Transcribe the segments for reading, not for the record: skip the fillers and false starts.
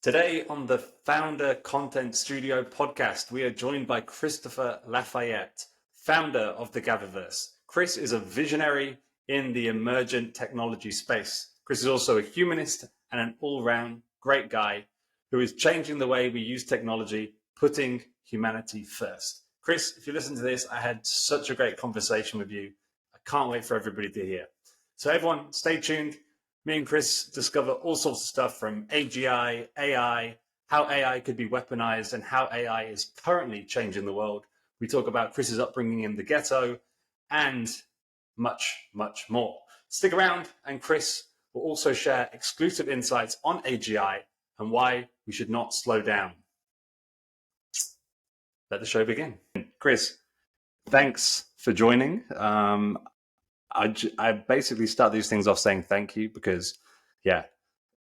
Today on the Founder Content Studio podcast, we are joined by Christopher Lafayette, founder of the Gatherverse. Chris is a visionary in the emergent technology space. Chris is also a humanist and an all-round great guy who is changing the way we use technology, putting humanity first. Chris, if you listen to this, I had such a great conversation with you. I can't wait for everybody to hear. So everyone, stay tuned. Me and Chris discover all sorts of stuff from AGI, AI, how AI could be weaponized, and how AI is currently changing the world. We talk about Chris's upbringing in the ghetto and much, much more. Stick around, and Chris will also share exclusive insights on AGI and why we should not slow down. Let the show begin. Chris, thanks for joining. I basically start these things off saying thank you because, yeah,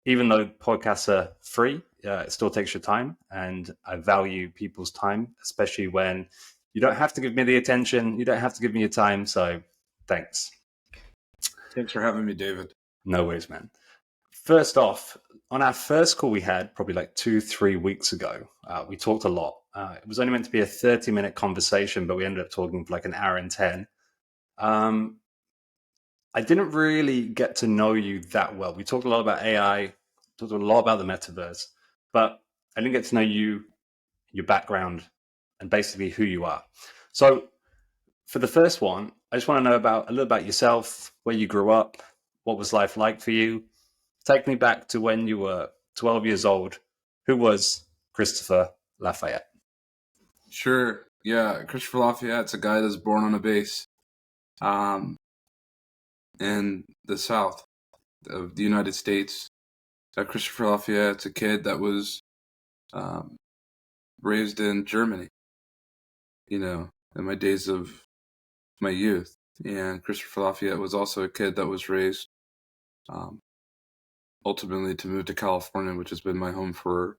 even though podcasts are free, it still takes your time, and I value people's time, especially when you don't have to give me the attention, you don't have to give me your time. So, thanks. Thanks for having me, David. No worries, man. First off, on our first call we had probably like 2-3 weeks ago, we talked a lot. It was only meant to be a 30-minute conversation, but we ended up talking for like an hour and 10. I didn't really get to know you that well. We talked a lot about AI, talked a lot about the metaverse, but I didn't get to know you, your background, and basically who you are. So for the first one, I just want to know a little about yourself, where you grew up, what was life like for you. Take me back to when you were 12 years old. Who was Christopher Lafayette? Sure. Yeah, Christopher Lafayette's a guy that's born on a base in the south of the United States. Christopher Lafayette's a kid that was raised in Germany, in my days of my youth. And Christopher Lafayette was also a kid that was raised ultimately to move to California, which has been my home for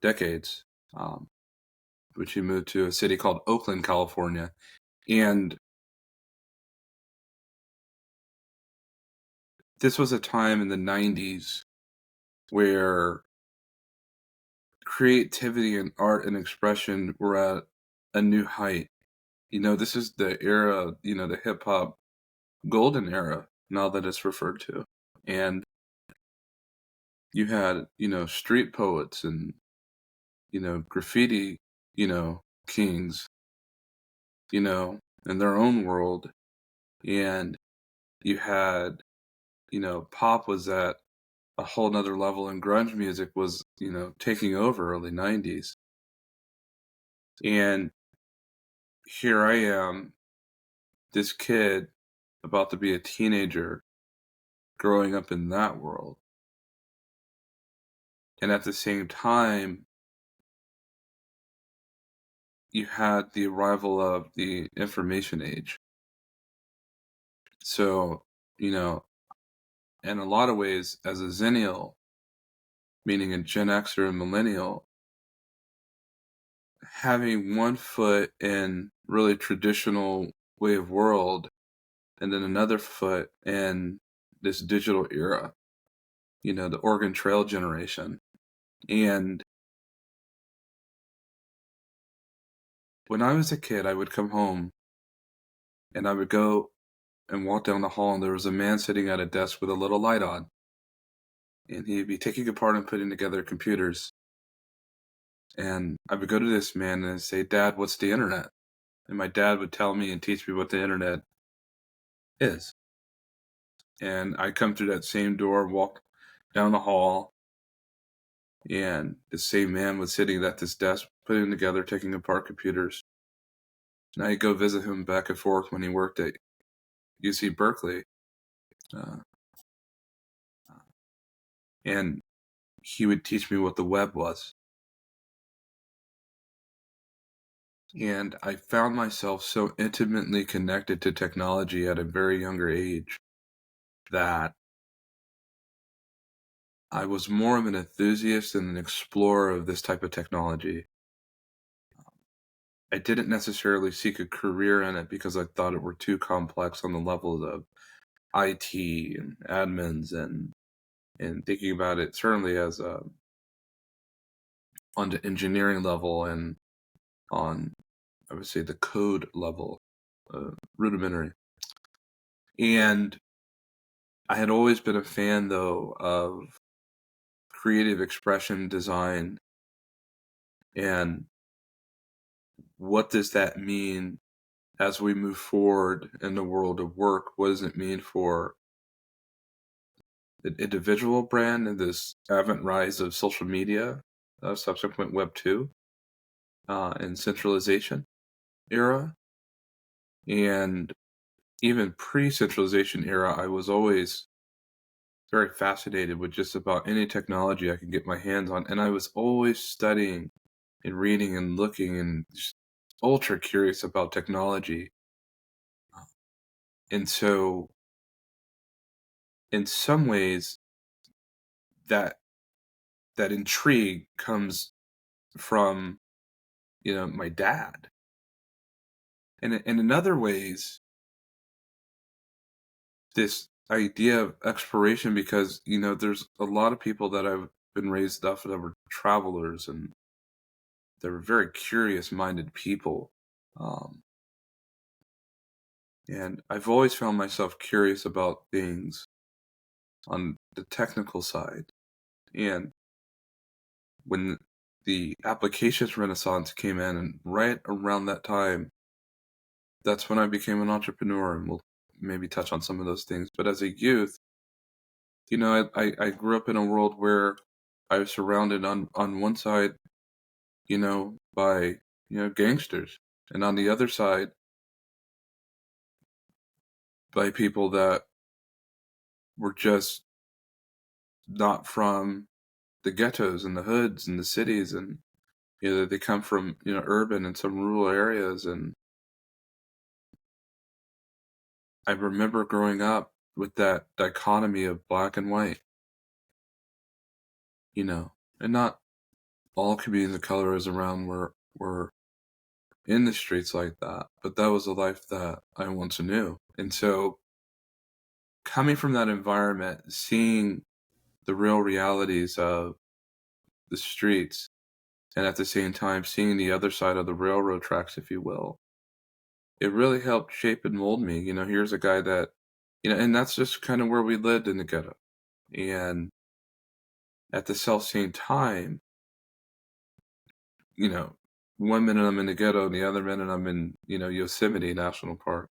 decades, which he moved to a city called Oakland, California. And this was a time in the 90s where creativity and art and expression were at a new height. This is the era, the hip hop golden era, now that it's referred to. And you had, street poets and, graffiti, kings, in their own world. And you had, pop was at a whole nother level, and grunge music was, taking over early 90s. And here I am, this kid about to be a teenager, growing up in that world. And at the same time, you had the arrival of the information age. So, in a lot of ways, as a Zennial, meaning a Gen Xer and Millennial, having one foot in really traditional way of world and then another foot in this digital era, the Oregon Trail generation. And when I was a kid, I would come home and I would go and walk down the hall, and there was a man sitting at a desk with a little light on. And he'd be taking apart and putting together computers. And I would go to this man and say, "Dad, what's the internet?" And my dad would tell me and teach me what the internet is. And I come through that same door, walk down the hall, and the same man was sitting at this desk, putting together, taking apart computers. And I'd go visit him back and forth when he worked at UC Berkeley. And he would teach me what the web was. And I found myself so intimately connected to technology at a very younger age that I was more of an enthusiast and an explorer of this type of technology. I didn't necessarily seek a career in it because I thought it were too complex on the levels of IT and admins and thinking about it certainly as a on the engineering level and on, I would say, the code level, rudimentary. And I had always been a fan, though, of creative expression design. And what does that mean as we move forward in the world of work? What does it mean for an individual brand in this avant rise of social media, subsequent Web 2, and centralization era? And even pre-centralization era, I was always very fascinated with just about any technology I could get my hands on. And I was always studying and reading and looking and just ultra curious about technology. And so in some ways that intrigue comes from, my dad. And in other ways, this idea of exploration, because, there's a lot of people that I've been raised up that were travelers and they were very curious minded people. And I've always found myself curious about things on the technical side. And when the applications renaissance came in, and right around that time, that's when I became an entrepreneur, and we'll maybe touch on some of those things. But as a youth, I grew up in a world where I was surrounded on one side, by, gangsters, and on the other side, by people that were just not from the ghettos and the hoods and the cities, and they come from urban and some rural areas. And I remember growing up with that dichotomy of black and white, and not all communities of colors around were in the streets like that, but that was a life that I once knew. And so coming from that environment, seeing the real realities of the streets, and at the same time seeing the other side of the railroad tracks, if you will, it really helped shape and mold me. Here's a guy that, and that's just kind of where we lived in the ghetto. And at the self same time, one minute I'm in the ghetto and the other minute I'm in, Yosemite National Park.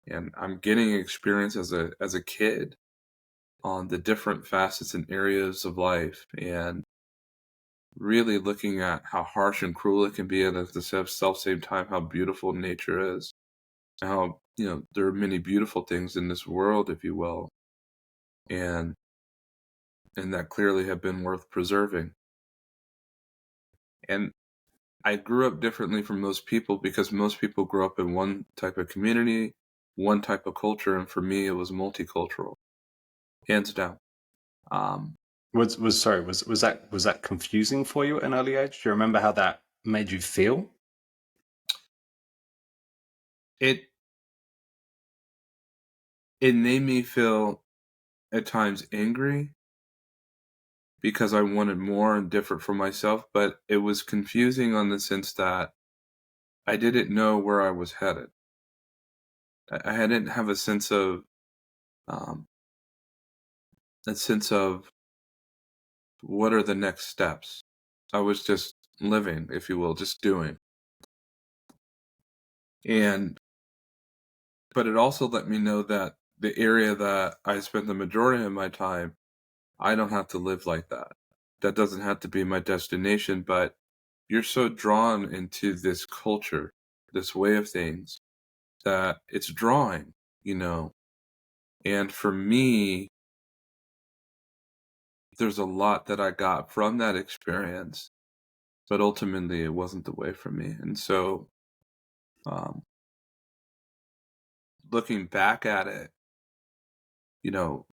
And I'm getting experience as a kid on the different facets and areas of life, and really looking at how harsh and cruel it can be, and at the same time how beautiful nature is. How, there are many beautiful things in this world, if you will, and that clearly have been worth preserving. And I grew up differently from most people, because most people grow up in one type of community, one type of culture, and for me, it was multicultural, hands down. Was that confusing for you at an early age? Do you remember how that made you feel? It made me feel at times angry, because I wanted more and different for myself, but it was confusing on the sense that I didn't know where I was headed. I didn't have a sense of um, what are the next steps. I was just living, if you will, just doing. But it also let me know that the area that I spent the majority of my time, I don't have to live like that. That doesn't have to be my destination, but you're so drawn into this culture, this way of things, that it's drawing, And for me, there's a lot that I got from that experience, but ultimately it wasn't the way for me. And so, um, looking back at it, you know,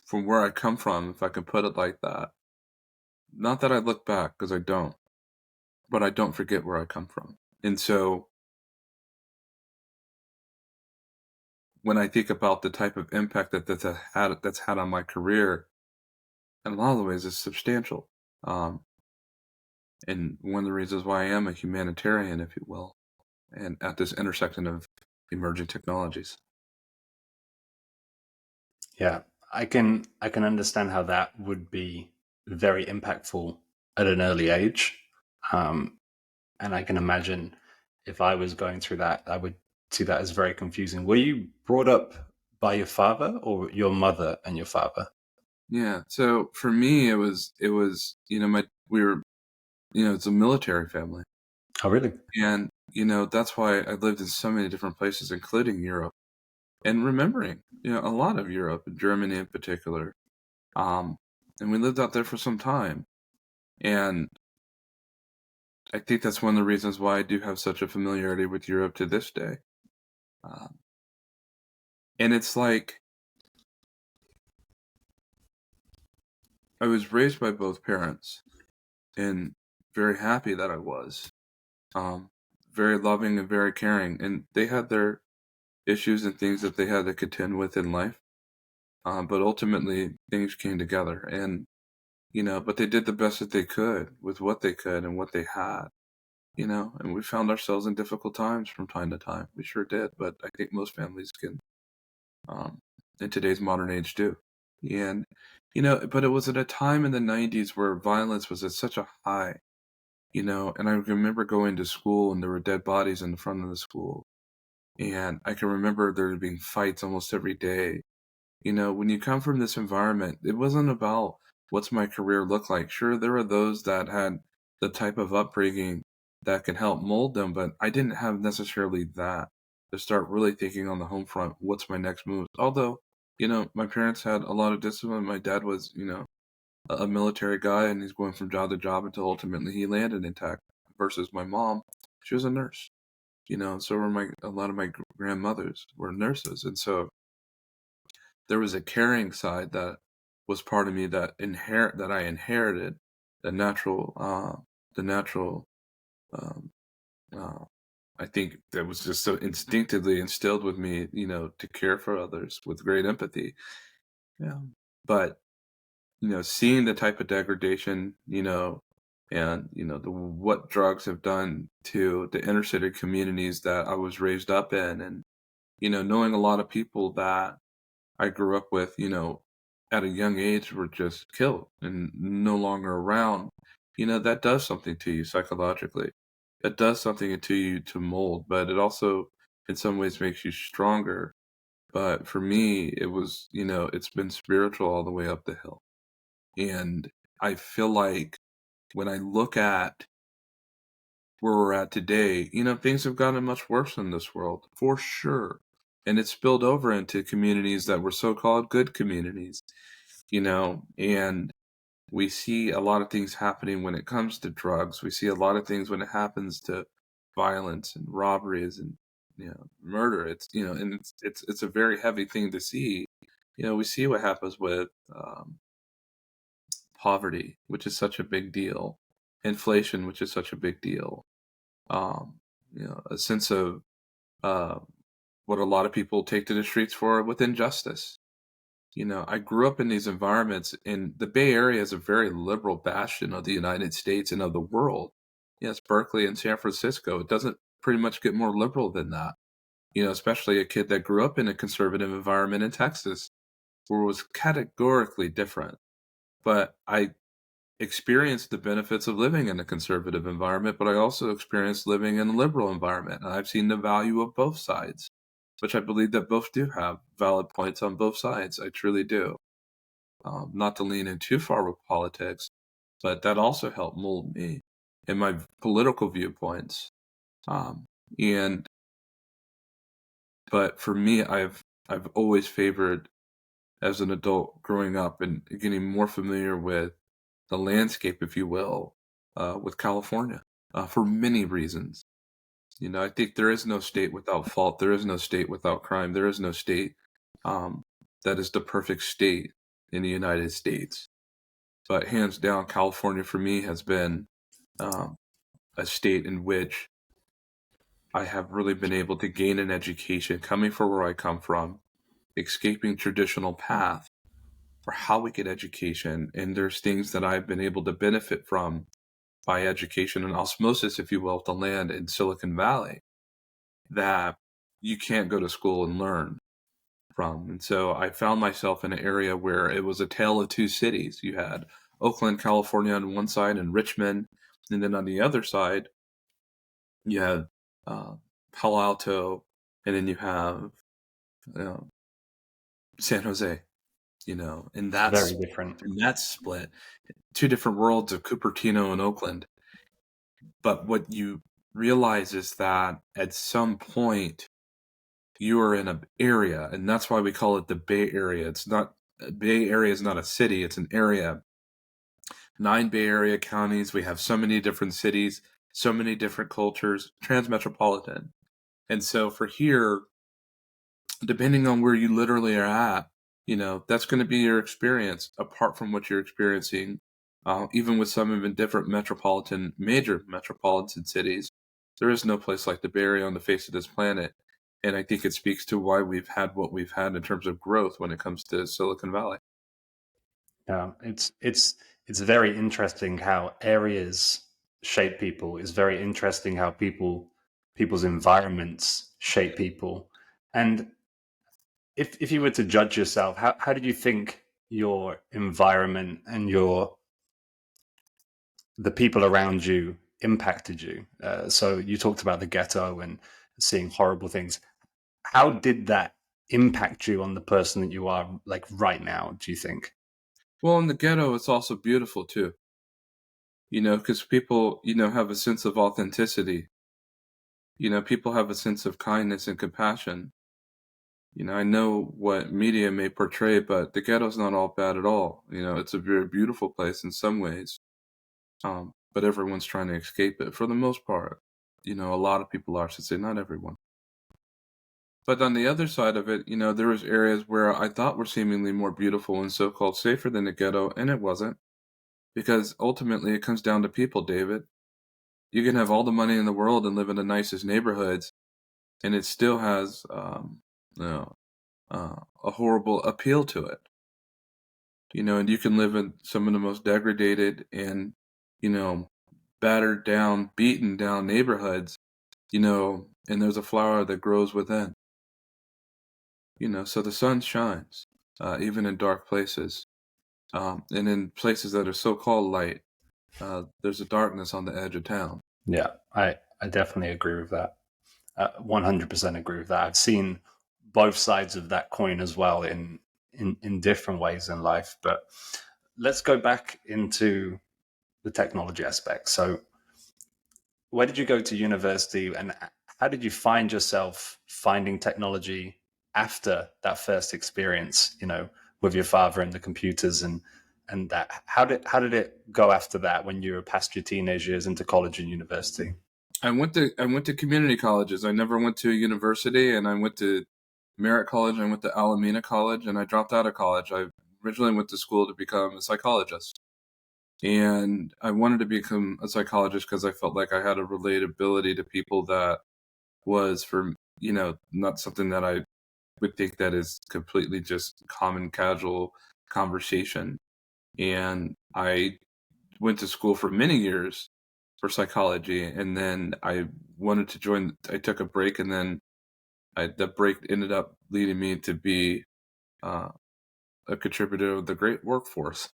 from where I come from, if I can put it like that, not that I look back, because I don't, but I don't forget where I come from. And so when I think about the type of impact that's had on my career, in a lot of ways, it's substantial. and one of the reasons why I am a humanitarian, if you will, and at this intersection of emerging technologies. Yeah, I can understand how that would be very impactful at an early age. Um, and I can imagine if I was going through that, I would see that as very confusing. Were you brought up by your father or your mother and your father? Yeah. So for me, it was we were it's a military family, Oh, really? and that's why I lived in so many different places, including Europe, and remembering a lot of Europe, Germany in particular. Um, and we lived out there for some time, and I think that's one of the reasons why I do have such a familiarity with Europe to this day. Um, and it's like I was raised by both parents, and very happy that I was. Um, Very loving and very caring, and they had their issues and things that they had to contend with in life. But ultimately, things came together, and but they did the best that they could with what they could and what they had. And we found ourselves in difficult times from time to time. We sure did, but I think most families can, um, in today's modern age, do. And but it was at a time in the '90s where violence was at such a high. And I remember going to school and there were dead bodies in the front of the school. And I can remember there being fights almost every day. When you come from this environment, it wasn't about what's my career look like. Sure, there were those that had the type of upbringing that can help mold them, but I didn't have necessarily that to start really thinking on the home front, what's my next move? Although, my parents had a lot of discipline. My dad was, a military guy and he's going from job to job until ultimately he landed intact versus my mom. She was a nurse, so were a lot of my grandmothers were nurses. And so there was a caring side that was part of me that I inherited the natural, the natural, um, uh, I think that was just so instinctively instilled with me, to care for others with great empathy. Yeah. But seeing the type of degradation, and what drugs have done to the inner city communities that I was raised up in, and knowing a lot of people that I grew up with, at a young age were just killed and no longer around. That does something to you psychologically. It does something to you to mold, but it also, in some ways, makes you stronger. But for me, it was, it's been spiritual all the way up the hill. And I feel like when I look at where we're at today, things have gotten much worse in this world, for sure. And it's spilled over into communities that were so-called good communities, and we see a lot of things happening when it comes to drugs. We see a lot of things when it happens to violence and robberies and murder. It's and it's a very heavy thing to see. We see what happens with poverty, which is such a big deal, inflation, which is such a big deal. Um, a sense of uh, what a lot of people take to the streets for with injustice. I grew up in these environments, and the Bay Area is a very liberal bastion of the United States and of the world. Yes, Berkeley and San Francisco. It doesn't pretty much get more liberal than that. Especially a kid that grew up in a conservative environment in Texas, where it was categorically different. But I experienced the benefits of living in a conservative environment, but I also experienced living in a liberal environment. And I've seen the value of both sides, which I believe that both do have valid points on both sides. I truly do. Not to lean in too far with politics, but that also helped mold me in my political viewpoints. Um, and but for me, I've always favored as an adult growing up and getting more familiar with the landscape, if you will, with California, for many reasons. I think there is no state without fault. There is no state without crime. There is no state um, that is the perfect state in the United States. But hands down, California for me has been um, a state in which I have really been able to gain an education coming from where I come from, escaping traditional path for how we get education. And there's things that I've been able to benefit from by education and osmosis, if you will, of the land in Silicon Valley that you can't go to school and learn from. And so I found myself in an area where it was a tale of two cities. You had Oakland, California on one side and Richmond, and then on the other side, you had Palo Alto, and then you have uh, San Jose, and Very different. that's split. Two different worlds of Cupertino and Oakland. But what you realize is that at some point you are in an area, and that's why we call it the Bay Area. It's not Bay Area is not a city; it's an area. 9 Bay Area counties. We have so many different cities, so many different cultures, transmetropolitan. And so for here, depending on where you literally are at, that's going to be your experience apart from what you're experiencing. Even with some even different major metropolitan cities, there is no place like the Bay Area on the face of this planet. And I think it speaks to why we've had what we've had in terms of growth when it comes to Silicon Valley. Yeah, it's very interesting how areas shape people. It's very interesting how people's environments shape people. And if you were to judge yourself, how did you think your environment and the people around you impacted you? So you talked about the ghetto and seeing horrible things. How did that impact you on the person that you are like right now, do you think? Well, in the ghetto, it's also beautiful too, because people, have a sense of authenticity. People have a sense of kindness and compassion. I know what media may portray, but the ghetto's not all bad at all. It's a very beautiful place in some ways. But everyone's trying to escape it for the most part. A lot of people are, I should say, not everyone. But on the other side of it, there was areas where I thought were seemingly more beautiful and so-called safer than the ghetto, and it wasn't. Because ultimately it comes down to people, David. You can have all the money in the world and live in the nicest neighborhoods, and it still has a horrible appeal to it. And you can live in some of the most degraded and, battered down, beaten down neighborhoods, and there's a flower that grows within. So the sun shines, even in dark places. And in places that are so-called light, there's a darkness on the edge of town. Yeah, I definitely agree with that. 100% agree with that. I've seen both sides of that coin as well in different ways in life. But let's go back into the technology aspect. So, where did you go to university, and how did you find yourself finding technology after that first experience? With your father and the computers and that. How did it go after that when you were past your teenage years into college and university? I went to community colleges. I never went to a university, and I went to Merritt College. I went to Alameda College, and I dropped out of college. I originally went to school to become a psychologist, and I wanted to become a psychologist because I felt like I had a relatability to people that was for not something that I would think that is completely just common casual conversation. And I went to school for many years for psychology, and then I wanted to join. I took a break, and then that break ended up leading me to be uh, a contributor of the great workforce.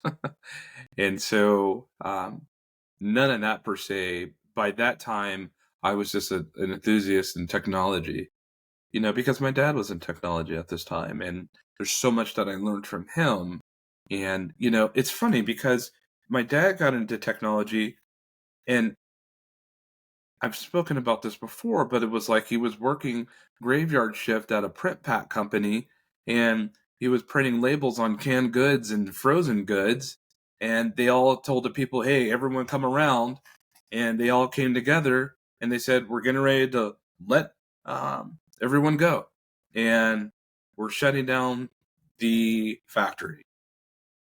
And so none of that per se. By that time, I was just an enthusiast in technology, because my dad was in technology at this time, and there's so much that I learned from him. And it's funny because my dad got into technology, and I've spoken about this before, but it was like he was working graveyard shift at a print pack company, and he was printing labels on canned goods and frozen goods, and they all told the people, "Hey, everyone come around," and they all came together, and they said, "We're getting ready to let everyone go, and we're shutting down the factory."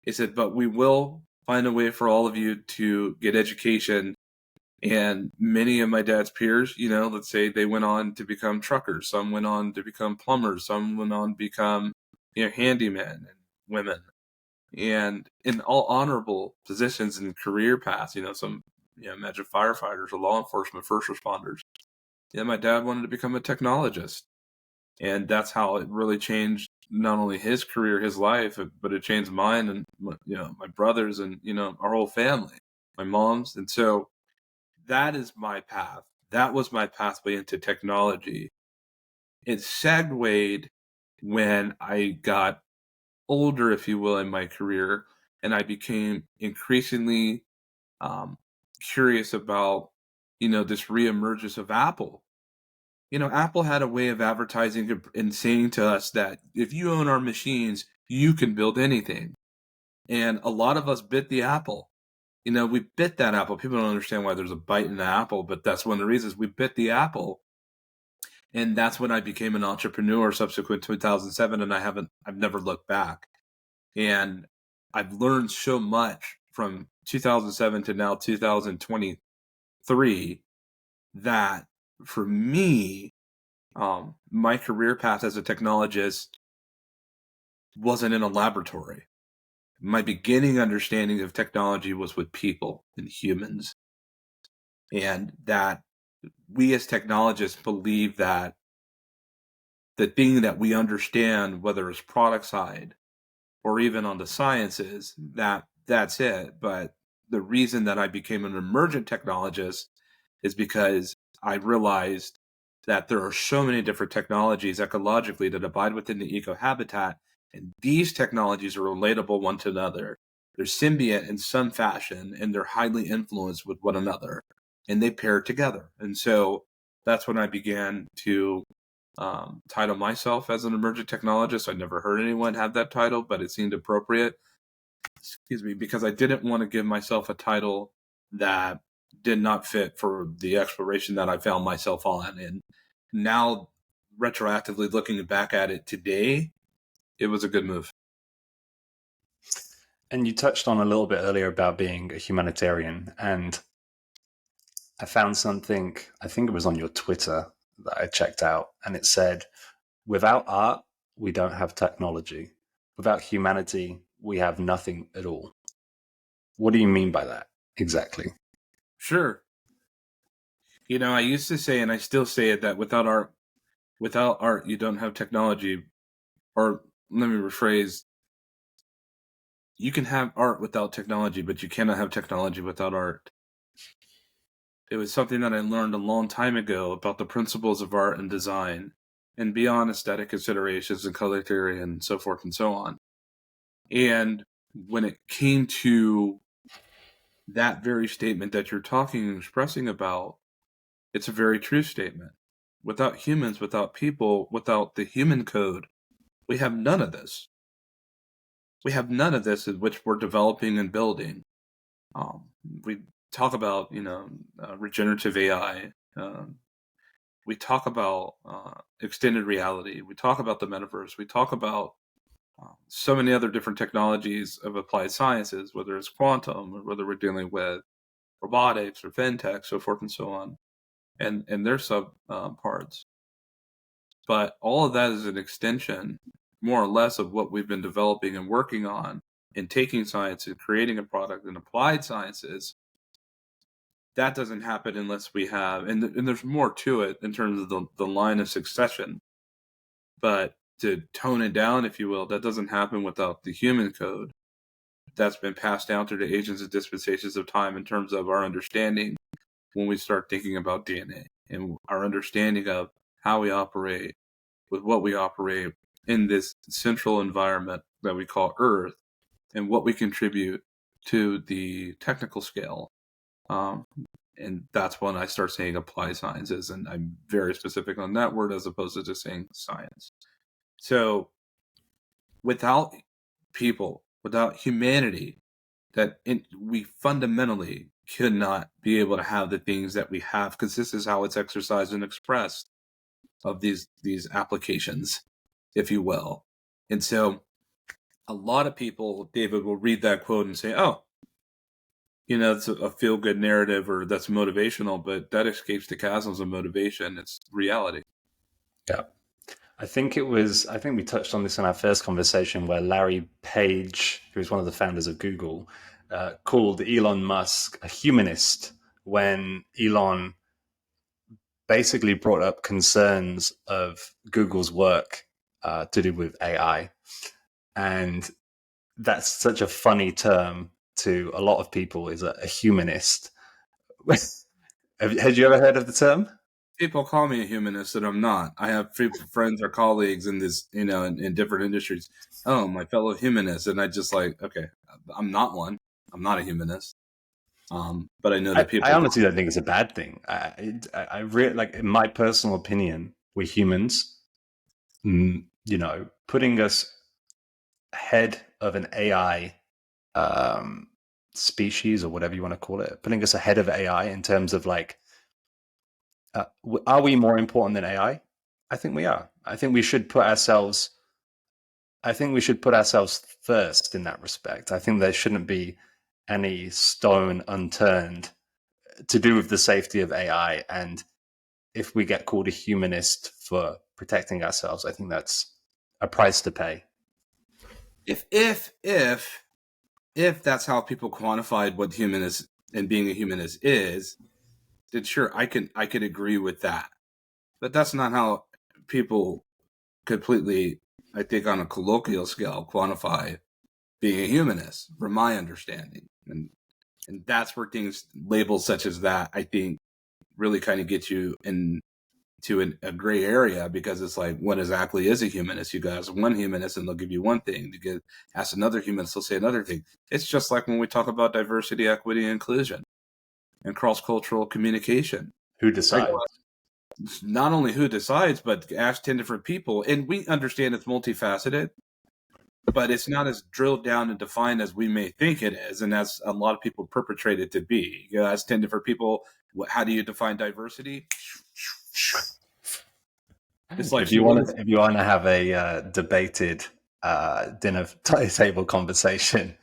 He said, "But we will find a way for all of you to get education." And many of my dad's peers, let's say they went on to become truckers. Some went on to become plumbers. Some went on to become, handymen and women. And in all honorable positions and career paths, some imagine firefighters or law enforcement, first responders. Yeah, my dad wanted to become a technologist. And that's how it really changed not only his career, his life, but it changed mine and my brothers and our whole family, my mom's. And so that is my path. That was my pathway into technology. It segued when I got older, if you will, in my career, and I became increasingly curious about this reemergence of Apple. Apple had a way of advertising and saying to us that if you own our machines, you can build anything. And a lot of us bit the apple. We bit that apple. People don't understand why there's a bite in the apple, but that's one of the reasons we bit the apple. And that's when I became an entrepreneur subsequent to 2007. And I've never looked back. And I've learned so much from 2007 to now 2023 that for me, my career path as a technologist wasn't in a laboratory. My beginning understanding of technology was with people and humans. And that we as technologists believe that the thing that we understand, whether it's product side or even on the sciences, that's it. But the reason that I became an emergent technologist is because I realized that there are so many different technologies ecologically that abide within the ecohabitat, and these technologies are relatable one to another. They're symbiont in some fashion, and they're highly influenced with one another, and they pair together. And so that's when I began to title myself as an emergent technologist. I never heard anyone have that title, but it seemed appropriate. Excuse me, because I didn't want to give myself a title that did not fit for the exploration that I found myself on. And now, retroactively looking back at it today, it was a good move. And you touched on a little bit earlier about being a humanitarian, and I found something, I think it was on your Twitter that I checked out, and it said, without art, we don't have technology. Without humanity, we have nothing at all. What do you mean by that exactly? Sure. I used to say, and I still say it, that without art, you don't have technology. Or let me rephrase, you can have art without technology, but you cannot have technology without art. It was something that I learned a long time ago about the principles of art and design, and beyond aesthetic considerations and color theory and so forth and so on. And when it came to that very statement that you're talking and expressing about, it's a very true statement. Without humans, without people, without the human code, we have none of this. We have none of this in which we're developing and building. We talk about, regenerative AI. We talk about extended reality. We talk about the metaverse. We talk about so many other different technologies of applied sciences, whether it's quantum or whether we're dealing with robotics or fintech, so forth and so on, and their sub parts. But all of that is an extension, more or less, of what we've been developing and working on in taking science and creating a product in applied sciences. That doesn't happen unless we have, and there's more to it in terms of the line of succession. But to tone it down, if you will, that doesn't happen without the human code that's been passed down through the ages and dispensations of time in terms of our understanding when we start thinking about DNA and our understanding of how we operate with what we operate in this central environment that we call Earth and what we contribute to the technical scale. And that's when I start saying applied sciences, and I'm very specific on that word as opposed to just saying science. So without people, without humanity, we fundamentally could not be able to have the things that we have, because this is how it's exercised and expressed of these applications, if you will. And so a lot of people, David, will read that quote and say, oh, it's a feel-good narrative or that's motivational, but that escapes the chasms of motivation. It's reality. Yeah. I think we touched on this in our first conversation where Larry Page, who is one of the founders of Google, called Elon Musk a humanist when Elon basically brought up concerns of Google's work to do with AI. And that's such a funny term to a lot of people, is a humanist. Had you ever heard of the term? People call me a humanist, and I'm not. I have friends or colleagues in this, in different industries. Oh, my fellow humanist, and I just like, okay, I'm not one. I'm not a humanist. But I know that I people. honestly don't think it's a bad thing. I really, like, in my personal opinion, we're humans. Putting us ahead of an AI species, or whatever you want to call it, putting us ahead of AI in terms of, like, are we more important than AI? I think we are. I think we should put ourselves. I think we should put ourselves first in that respect. I think there shouldn't be any stone unturned to do with the safety of AI. And if we get called a humanist for protecting ourselves, I think that's a price to pay. If that's how people quantified what humanist and being a humanist is, then sure, I could agree with that. But that's not how people completely, I think, on a colloquial scale, quantify being a humanist, from my understanding. And that's where things, labels such as that, I think, really kind of get you into a gray area, because it's like, what exactly is a humanist? You guys, one humanist, and they'll give you one thing. Ask another humanist, they'll say another thing. It's just like when we talk about diversity, equity, and inclusion, and cross-cultural communication. Who decides? Not only who decides, but ask 10 different people. And we understand it's multifaceted, but it's not as drilled down and defined as we may think it is, and as a lot of people perpetrate it to be. You ask 10 different people, how do you define diversity? It's like, If you want to have a debated dinner table conversation,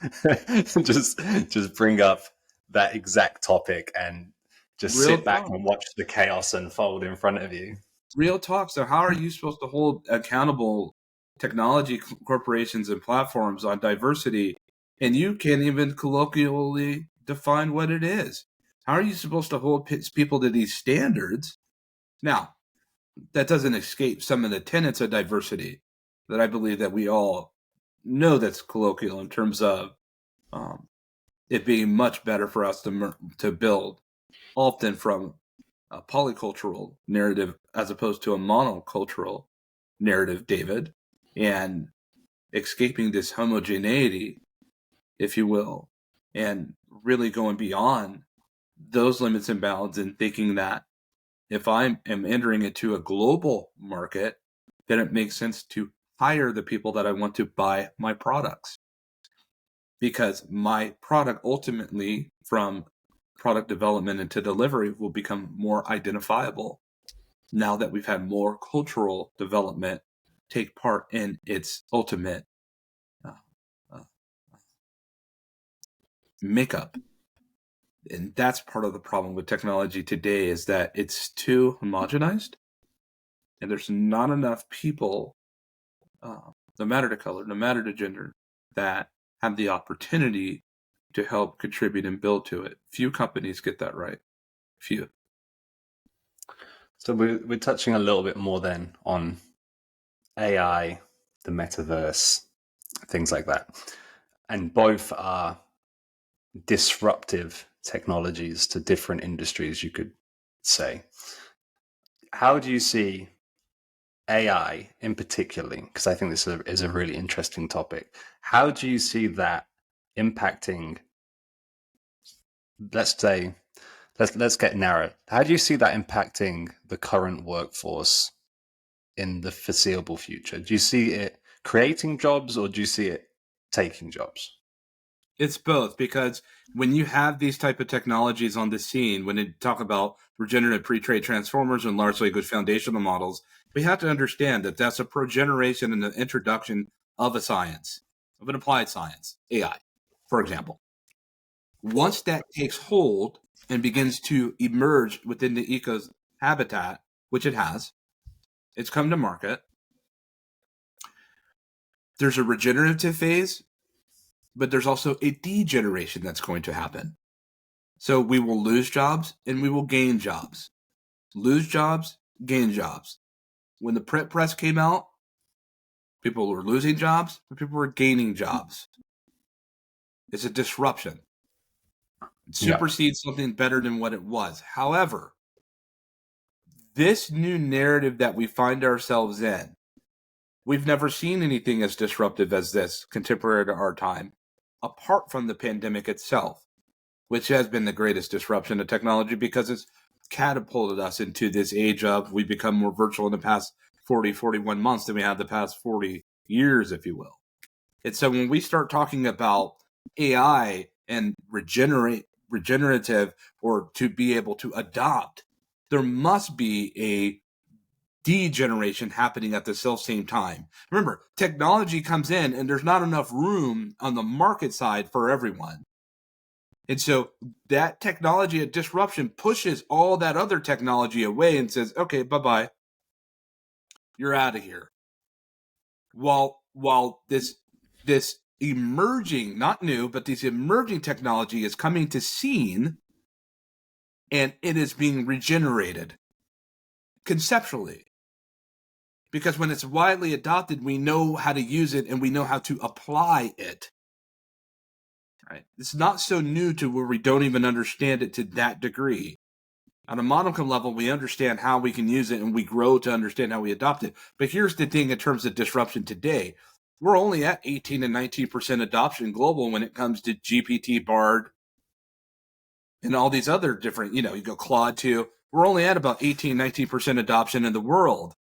just bring up that exact topic and just sit back and watch the chaos unfold in front of you. Real talk. So how are you supposed to hold accountable technology corporations and platforms on diversity, and you can't even colloquially define what it is? How are you supposed to hold people to these standards? Now, that doesn't escape some of the tenets of diversity that I believe that we all know that's colloquial, in terms of it being much better for us to build often from a polycultural narrative as opposed to a monocultural narrative, David, and escaping this homogeneity, if you will, and really going beyond those limits and bounds, and thinking that if I am entering into a global market, then it makes sense to hire the people that I want to buy my products. Because my product, ultimately, from product development into delivery, will become more identifiable now that we've had more cultural development take part in its ultimate makeup. And that's part of the problem with technology today, is that it's too homogenized, and there's not enough people, no matter the color, no matter the gender, that have the opportunity to help contribute and build to it. Few companies get that right. Few. So we're touching a little bit more then on AI, the metaverse, things like that. And both are disruptive technologies to different industries, you could say. How do you see AI in particular? Because I think this is a really interesting topic. How do you see that impacting, let's say, let's get narrow. How do you see that impacting the current workforce in the foreseeable future? Do you see it creating jobs, or do you see it taking jobs? It's both, because when you have these type of technologies on the scene, when they talk about regenerative pre-trained transformers and large language foundational models, we have to understand that that's a progeneration and an introduction of a science, of an applied science, AI, for example. Once that takes hold and begins to emerge within the eco's habitat, which it has, it's come to market, there's a regenerative phase, but there's also a degeneration that's going to happen. So we will lose jobs and we will gain jobs. Lose jobs, gain jobs. When the print press came out, people were losing jobs, but people were gaining jobs. It's a disruption. It supersedes something better than what it was. However, this new narrative that we find ourselves in, we've never seen anything as disruptive as this contemporary to our time, apart from the pandemic itself, which has been the greatest disruption of technology because it's catapulted us into this age of we become more virtual in the past 41 months than we have the past 40 years, if you will. And so when we start talking about AI and regenerative or to be able to adopt, there must be a degeneration happening at the same time. Remember, technology comes in and there's not enough room on the market side for everyone. And so that technology at disruption pushes all that other technology away and says, okay, bye-bye. You're out of here. While this emerging, not new, but this emerging technology is coming to scene and it is being regenerated conceptually. Because when it's widely adopted, we know how to use it and we know how to apply it. Right? It's not so new to where we don't even understand it to that degree. On a modicum level, we understand how we can use it and we grow to understand how we adopt it. But here's the thing in terms of disruption today. We're only at 18 and 19% adoption global when it comes to GPT, Bard, and all these other different, you go Claude 2. We're only at about 18, 19% adoption in the world.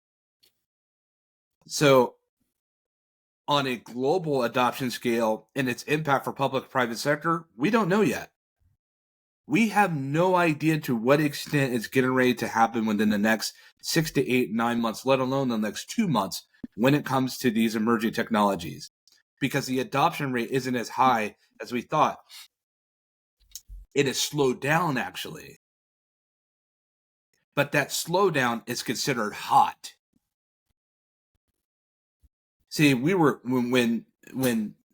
So on a global adoption scale and its impact for public-private sector, we don't know yet. We have no idea to what extent it's getting ready to happen within the next 6 to 8, 9 months, let alone the next 2 months when it comes to these emerging technologies, because the adoption rate isn't as high as we thought. It has slowed down, actually. But that slowdown is considered hot. See, we were, when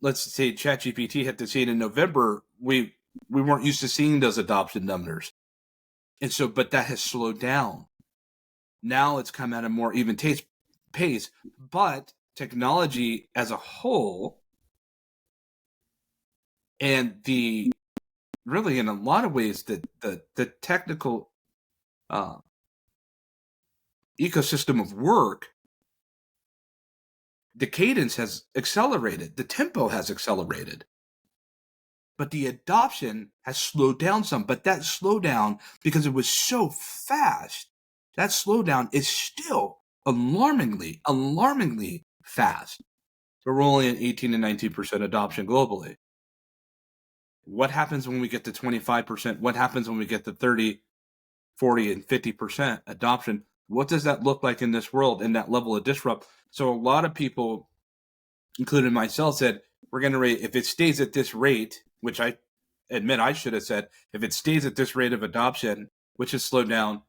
let's say ChatGPT hit the scene in November, we weren't used to seeing those adoption numbers. And so, but that has slowed down. Now it's come at a more even pace, but technology as a whole and really in a lot of ways, the technical ecosystem of work, the cadence has accelerated, the tempo has accelerated. But the adoption has slowed down some. But that slowdown, because it was so fast, that slowdown is still alarmingly fast. So we're only at 18 and 19% adoption globally. What happens when we get to 25%? What happens when we get to 30, 40, and 50% adoption? What does that look like in this world and that level of disrupt? So a lot of people, including myself, said, we're going to rate, if it stays at this rate, which I admit I should have said, if it stays at this rate of adoption, which has slowed down,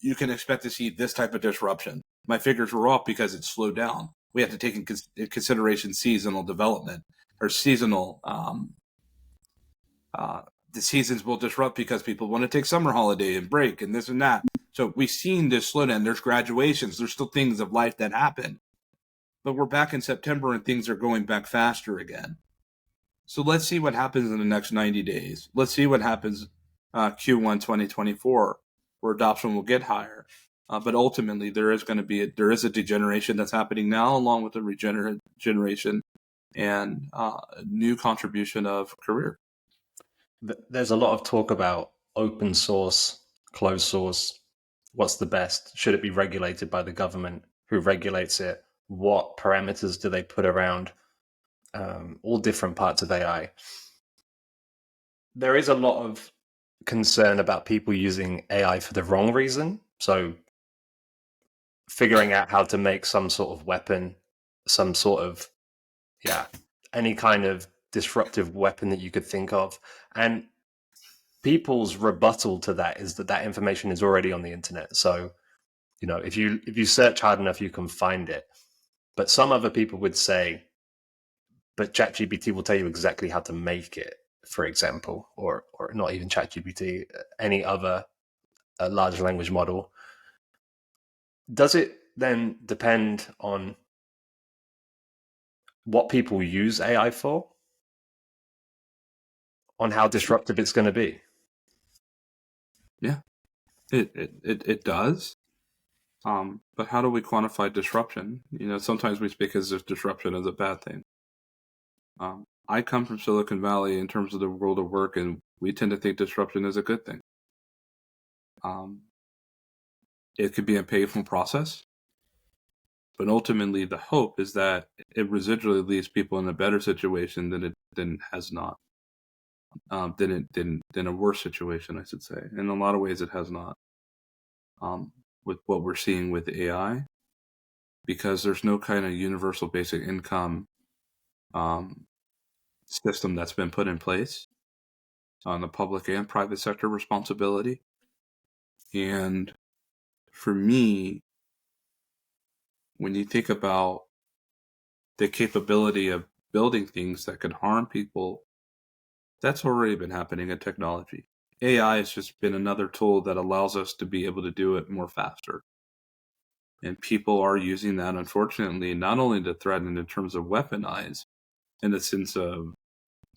you can expect to see this type of disruption. My figures were off because it slowed down. We have to take in consideration seasonal development or seasonal. The seasons will disrupt because people want to take summer holiday and break and this and that. So we've seen this slowdown. There's graduations. There's still things of life that happen. But we're back in September and things are going back faster again. So let's see what happens in the next 90 days. Let's see what happens Q1 2024, where adoption will get higher. But ultimately, there is a degeneration that's happening now, along with the regeneration and new contribution of career. There's a lot of talk about open source, closed source. What's the best? Should it be regulated by the government? Who regulates it? What parameters do they put around all different parts of AI? There is a lot of concern about people using AI for the wrong reason. So figuring out how to make some sort of weapon, some sort of, any kind of disruptive weapon that you could think of. And people's rebuttal to that is that information is already on the internet. So, if you search hard enough, you can find it. But some other people would say, but ChatGPT will tell you exactly how to make it for example, or not even ChatGPT, any other large language model, does it then depend on what people use AI for, on how disruptive it's going to be? Yeah, it does. But how do we quantify disruption? Sometimes we speak as if disruption is a bad thing. I come from Silicon Valley in terms of the world of work, and we tend to think disruption is a good thing. It could be a painful process, but ultimately the hope is that it residually leaves people in a better situation than has not, than a worse situation, I should say. In a lot of ways, it has not. With what we're seeing with AI, because there's no kind of universal basic income system that's been put in place on the public and private sector responsibility. And for me, when you think about the capability of building things that could harm people, that's already been happening in technology. AI has just been another tool that allows us to be able to do it more faster. And people are using that, unfortunately, not only to threaten in terms of weaponize, in the sense of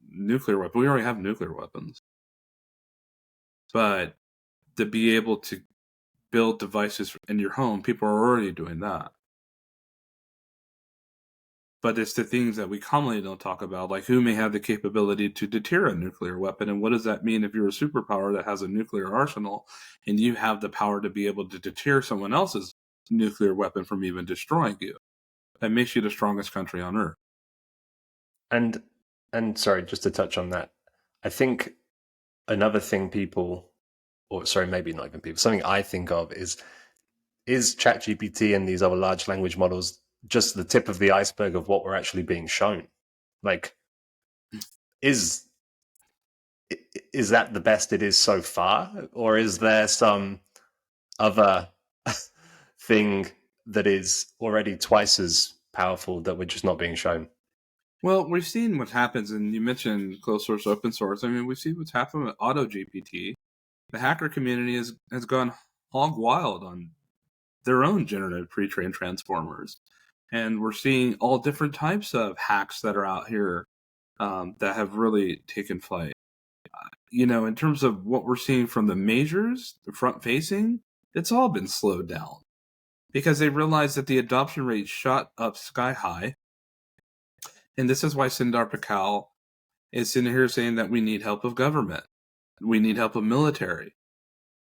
nuclear weapons. We already have nuclear weapons. But to be able to build devices in your home, people are already doing that. But it's the things that we commonly don't talk about, like who may have the capability to deter a nuclear weapon, and what does that mean if you're a superpower that has a nuclear arsenal and you have the power to be able to deter someone else's nuclear weapon from even destroying you? That makes you the strongest country on earth. And sorry, just to touch on that, I think another thing people, or sorry, maybe not even people, something I think of is ChatGPT and these other large language models just the tip of the iceberg of what we're actually being shown? Like, is that the best it is so far, or is there some other thing that is already twice as powerful that we're just not being shown? Well, we've seen what happens, and you mentioned closed source, open source. I mean, we see what's happened with AutoGPT. The hacker community has gone hog wild on their own generative pre-trained transformers. And we're seeing all different types of hacks that are out here that have really taken flight. In terms of what we're seeing from the majors, the front facing, it's all been slowed down because they realized that the adoption rate shot up sky high. And this is why Sundar Pichai is sitting here saying that we need help of government. We need help of military.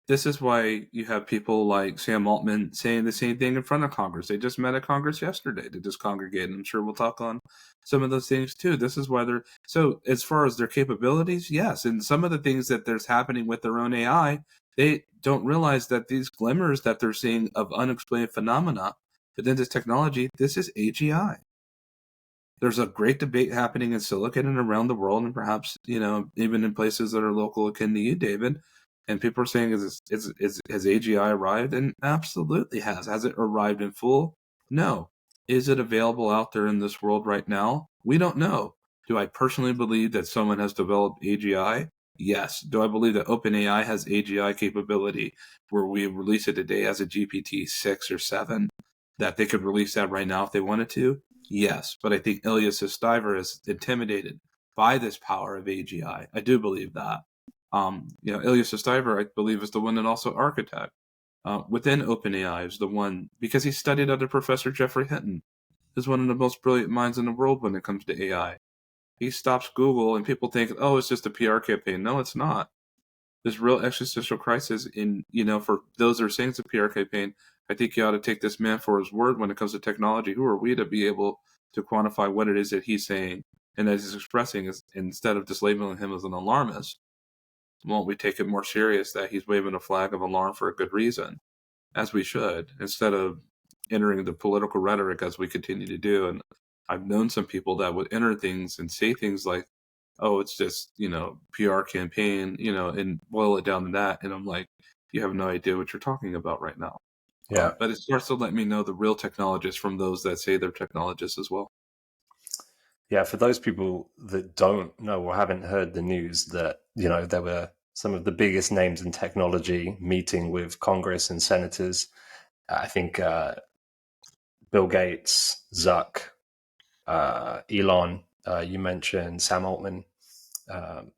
This is why you have people like Sam Altman saying the same thing in front of Congress. They just met at Congress yesterday to just congregate, and I'm sure we'll talk on some of those things too. This is why they're so, as far as their capabilities, yes, and some of the things that there's happening with their own AI, they don't realize that these glimmers that they're seeing of unexplained phenomena within this technology, this is AGI. There's a great debate happening in Silicon and around the world, and perhaps, even in places that are local akin to you, David. And people are saying, has AGI arrived? And absolutely has. Has it arrived in full? No. Is it available out there in this world right now? We don't know. Do I personally believe that someone has developed AGI? Yes. Do I believe that OpenAI has AGI capability where we release it today as a GPT 6 or 7? That they could release that right now if they wanted to? Yes. But I think Ilya Sutskever is intimidated by this power of AGI. I do believe that. Ilya Sutskever, I believe, is the one that also architect within OpenAI is the one, because he studied under Professor Jeffrey Hinton, who's one of the most brilliant minds in the world when it comes to AI. He stops Google, and people think, oh, it's just a PR campaign. No, it's not. There's real existential crisis for those that are saying it's a PR campaign. I think you ought to take this man for his word when it comes to technology. Who are we to be able to quantify what it is that he's saying and that he's expressing, instead of just labeling him as an alarmist? Won't we take it more serious that he's waving a flag of alarm for a good reason, as we should, instead of entering the political rhetoric as we continue to do? And I've known some people that would enter things and say things like, oh, it's just, PR campaign, and boil it down to that. And I'm like, you have no idea what you're talking about right now. Yeah. But it starts to let me know the real technologists from those that say they're technologists as well. Yeah, for those people that don't know or haven't heard the news, that there were some of the biggest names in technology meeting with Congress and senators. I think Bill Gates, Zuck, Elon. You mentioned Sam Altman.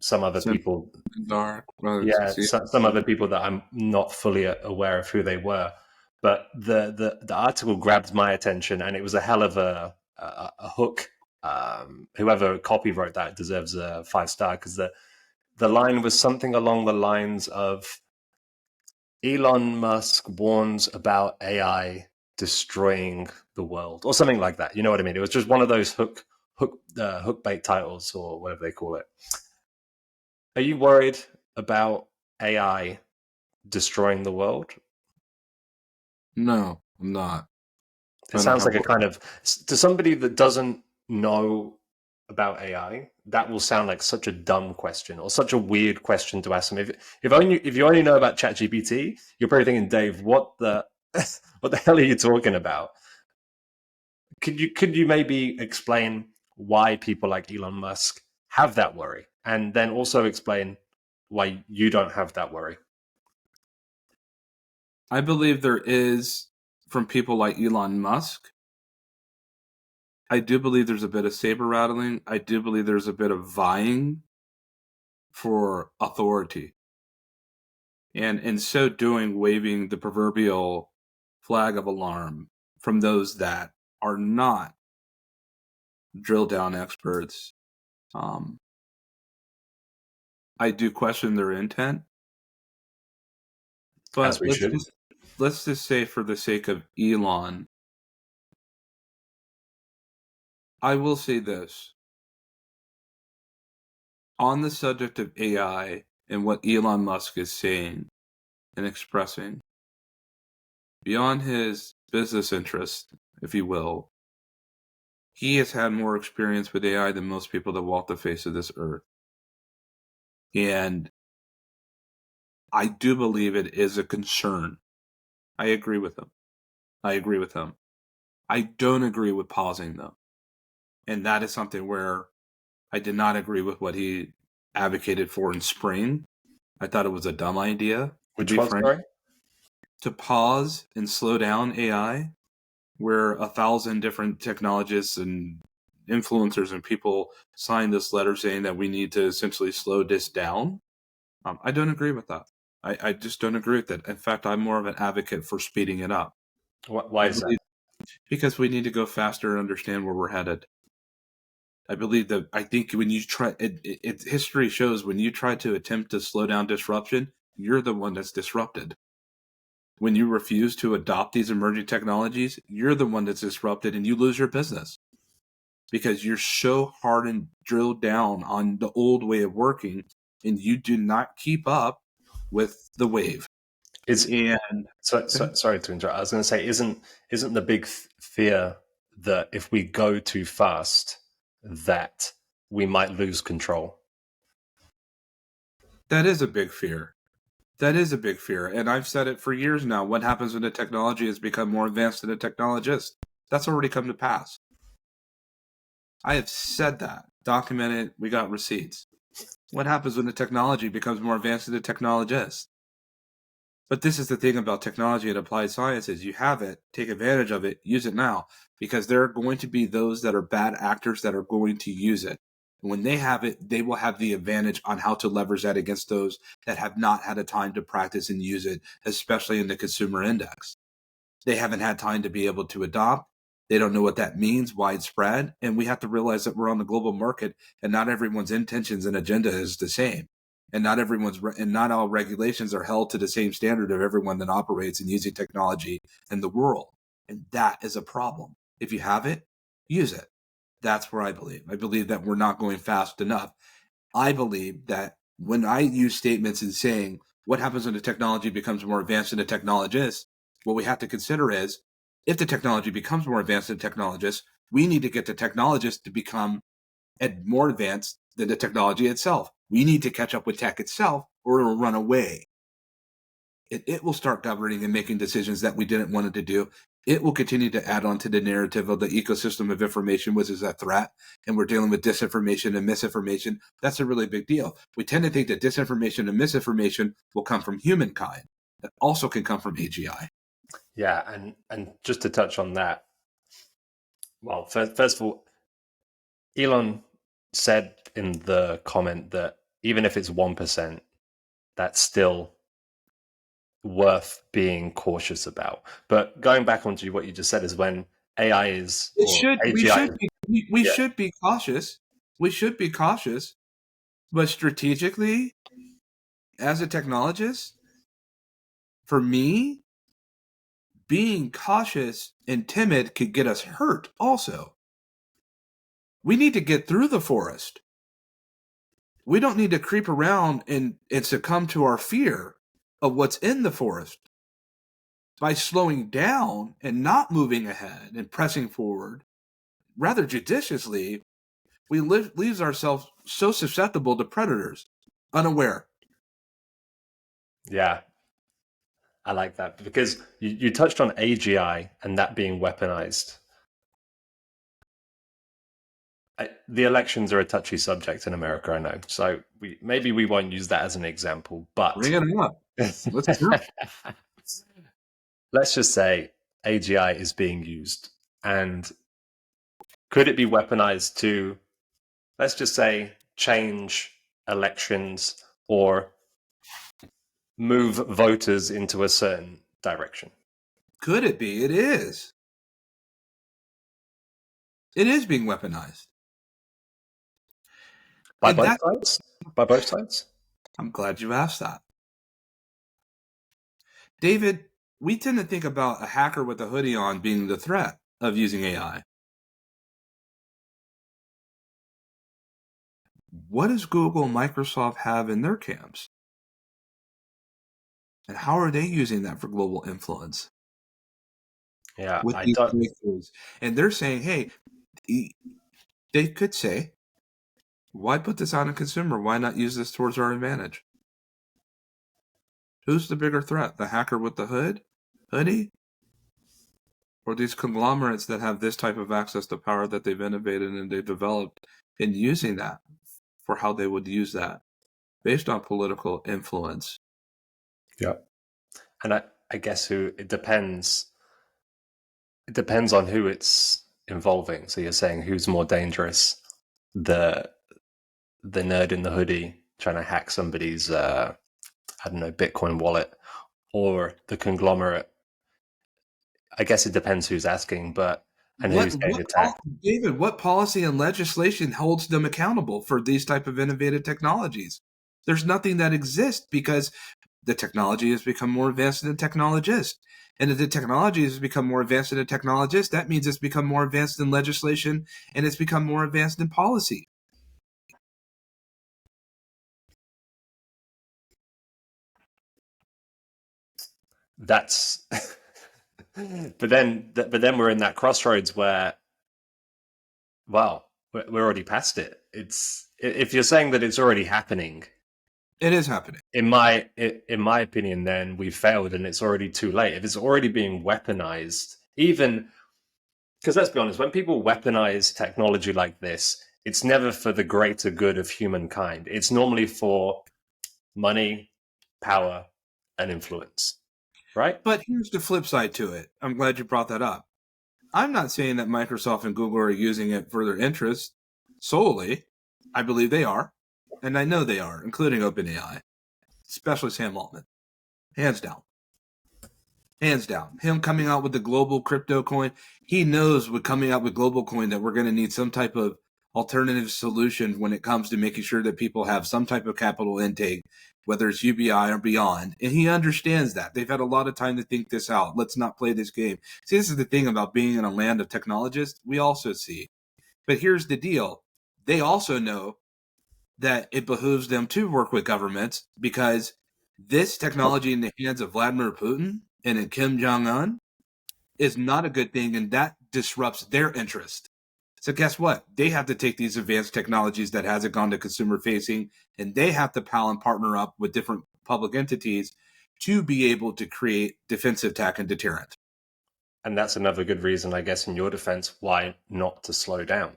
Some other Sim people. Dark, well, Yeah, see, some other people that I'm not fully aware of who they were. But the article grabbed my attention, and it was a hell of a hook. Whoever copywrote that deserves a 5-star, because the line was something along the lines of Elon Musk warns about AI destroying the world, or something like that. You know what I mean? It was just one of those hook bait titles, or whatever they call it. Are you worried about AI destroying the world? no, I'm not. It I don't sounds have like a work. kind of, to somebody that doesn't know about AI, that will sound like such a dumb question, or such a weird question to ask them. If you only know about ChatGPT, you're probably thinking, Dave, what the what the hell are you talking about? Could you maybe explain why people like Elon Musk have that worry, and then also explain why you don't have that worry? I believe there is, from people like Elon Musk, I do believe there's a bit of saber rattling. I do believe there's a bit of vying for authority. And in so doing, waving the proverbial flag of alarm from those that are not drill down experts. Um, I do question their intent, As but we should. let's just say, for the sake of Elon, I will say this on the subject of AI and what Elon Musk is saying and expressing. Beyond his business interest, if you will, he has had more experience with AI than most people that walk the face of this earth. And I do believe it is a concern. I agree with him. I agree with him. I don't agree with pausing, though. And that is something where I did not agree with what he advocated for in spring. I thought it was a dumb idea, to Which be one, frank. sorry? To pause and slow down AI, where 1,000 different technologists and influencers and people signed this letter saying that we need to essentially slow this down. I don't agree with that. I just don't agree with it. In fact, I'm more of an advocate for speeding it up. Why I is that? believe because we need to go faster and understand where we're headed. I think when you try, history shows when you try to attempt to slow down disruption, you're the one that's disrupted. When you refuse to adopt these emerging technologies, you're the one that's disrupted and you lose your business because you're so hard and drilled down on the old way of working and you do not keep up with the wave. Is And sorry to interrupt. I was going to say, isn't the big fear that if we go too fast, that we might lose control? that is a big fear. That is a big fear. And I've said it for years now. What happens when the technology has become more advanced than a technologist? That's already come to pass. I have said that, documented, we got receipts. What happens when the technology becomes more advanced than the technologist? But this is the thing about technology and applied sciences. You have it, take advantage of it, use it now, because there are going to be those that are bad actors that are going to use it. And when they have it, they will have the advantage on how to leverage that against those that have not had a time to practice and use it, especially in the consumer index. They haven't had time to be able to adopt. They don't know what that means widespread. And we have to realize that we're on the global market and not everyone's intentions and agenda is the same. And not all regulations are held to the same standard of everyone that operates and using technology in the world. And that is a problem. If you have it, use it. That's where I believe. I believe that we're not going fast enough. I believe that when I use statements in saying what happens when the technology becomes more advanced than the technologist, what we have to consider is if the technology becomes more advanced than the technologist, we need to get the technologist to become more advanced than the technology itself. We need to catch up with tech itself or it will run away. It will start governing and making decisions that we didn't want it to do. it will continue to add on to the narrative of the ecosystem of information, which is a threat, and we're dealing with disinformation and misinformation. That's a really big deal. We tend to think that disinformation and misinformation will come from humankind. That also can come from AGI. Yeah, and just to touch on that, well, first of all, Elon said in the comment that even if it's 1%, that's still worth being cautious about. But going back onto what you just said is when AI is We or should AGI, be cautious. We should be cautious, but strategically, as a technologist, for me, being cautious and timid could get us hurt also. We need to get through the forest. We don't need to creep around and succumb to our fear of what's in the forest. By slowing down and not moving ahead and pressing forward, rather judiciously, we leaves ourselves so susceptible to predators, unaware. yeah, I like that because you touched on AGI and that being weaponized. The elections are a touchy subject in America, I know. So maybe we won't use that as an example, but Bring it up. Let's go. let's just say AGI is being used. And could it be weaponized to, let's just say, change elections or move voters into a certain direction? Could it be? It is. It is being weaponized. By And both sides? By both sides? I'm glad you asked that. David, we tend to think about a hacker with a hoodie on being the threat of using AI. What does Google and Microsoft have in their camps? And how are they using that for global influence Yeah, with I these don't. breakthroughs? And they're saying, hey, they could say, why put this on a consumer? Why not use this towards our advantage? Who's the bigger threat? The hacker with the hoodie? Or these conglomerates that have this type of access to power that they've innovated and they've developed in using that for how they would use that based on political influence? Yeah. And I guess it depends. It depends on who it's involving. So you're saying who's more dangerous? The nerd in the hoodie trying to hack somebody's I don't know, Bitcoin wallet, or the conglomerate. I guess it depends who's asking, and who's getting attacked. David, what policy and legislation holds them accountable for these type of innovative technologies? There's nothing that exists because the technology has become more advanced than the technologist. And if the technology has become more advanced than the technologist, that means it's become more advanced in legislation and it's become more advanced in policy. That's but then we're in that crossroads where, well, we're already past it. It's if you're saying that it's already happening, it is happening. In my opinion, then we've failed and it's already too late. If it's already being weaponized, even because let's be honest, when people weaponize technology like this, it's never for the greater good of humankind. It's normally for money, power, and influence, right? But here's the flip side to it. I'm glad you brought that up. I'm not saying that Microsoft and Google are using it for their interests solely. I believe they are, and I know they are, including OpenAI, especially Sam Altman. Hands down. Hands down. Him coming out with the global crypto coin, he knows with coming out with global coin that we're going to need some type of alternative solution when it comes to making sure that people have some type of capital intake, whether it's UBI or beyond. And he understands that. They've had a lot of time to think this out. Let's not play this game. See, this is the thing about being in a land of technologists. We also see. But here's the deal. They also know that it behooves them to work with governments because this technology in the hands of Vladimir Putin and Kim Jong-un is not a good thing, and that disrupts their interest. So guess what? They have to take these advanced technologies that hasn't gone to consumer facing, and they have to pal and partner up with different public entities to be able to create defensive tech and deterrent. And that's another good reason, I guess, in your defense, why not to slow down.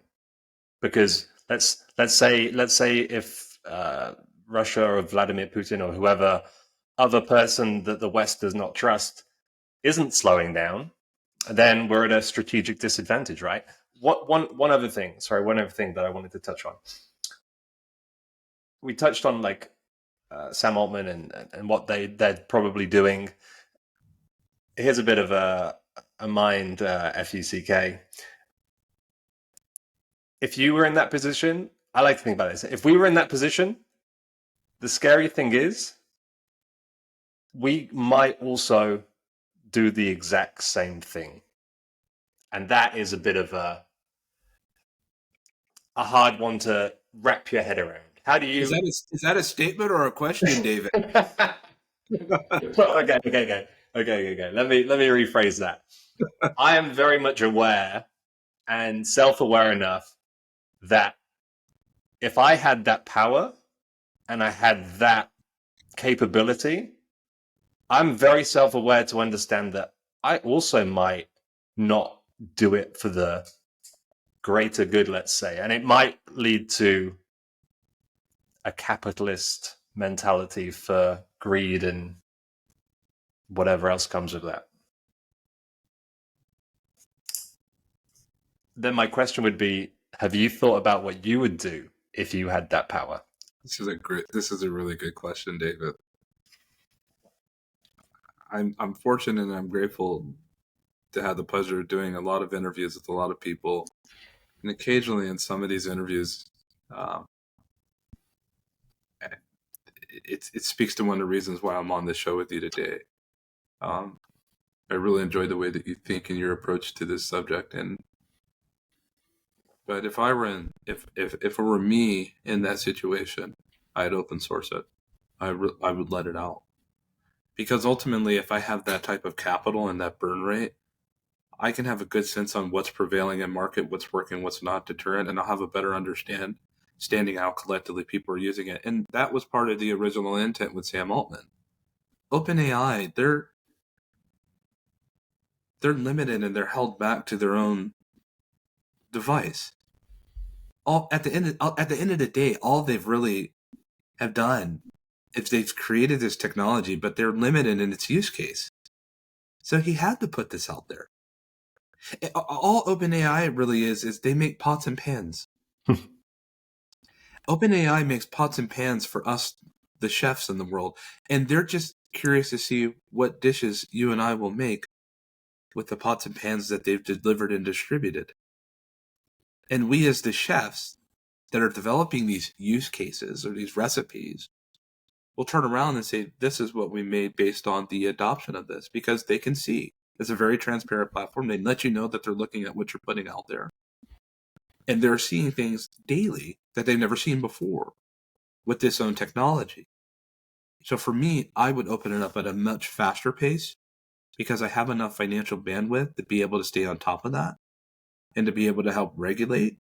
Because let's say if Russia or Vladimir Putin or whoever other person that the West does not trust isn't slowing down, then we're at a strategic disadvantage, right? One other thing that I wanted to touch on. We touched on like Sam Altman and what they're probably doing. Here's a bit of a mind FUCK. If you were in that position, I like to think about this. If we were in that position, the scary thing is we might also do the exact same thing. And that is a bit of a hard one to wrap your head around. How do you... Is that a statement or a question, David? Okay. Let me rephrase that. I am very much aware and self-aware enough that if I had that power and I had that capability, I'm very self-aware to understand that I also might not do it for the greater good, let's say, and it might lead to a capitalist mentality for greed and whatever else comes with that. Then my question would be, have you thought about what you would do if you had that power? This is a really good question, David. I'm fortunate and I'm grateful to have the pleasure of doing a lot of interviews with a lot of people, and occasionally in some of these interviews, it speaks to one of the reasons why I'm on this show with you today. I really enjoy the way that you think and your approach to this subject. But if it were me in that situation, I'd open source it. I would let it out, because ultimately, if I have that type of capital and that burn rate, I can have a good sense on what's prevailing in market, what's working, what's not deterrent, and I'll have a better understanding how collectively people are using it. And that was part of the original intent with Sam Altman. OpenAI, they're limited and they're held back to their own device. At the end of the day, all they've really have done is they've created this technology, but they're limited in its use case. So he had to put this out there. All OpenAI really is they make pots and pans. OpenAI makes pots and pans for us, the chefs in the world, and they're just curious to see what dishes you and I will make with the pots and pans that they've delivered and distributed. And we as the chefs that are developing these use cases or these recipes will turn around and say, this is what we made based on the adoption of this, because they can see. It's a very transparent platform. They let you know that they're looking at what you're putting out there. And they're seeing things daily that they've never seen before with this own technology. So for me, I would open it up at a much faster pace, because I have enough financial bandwidth to be able to stay on top of that and to be able to help regulate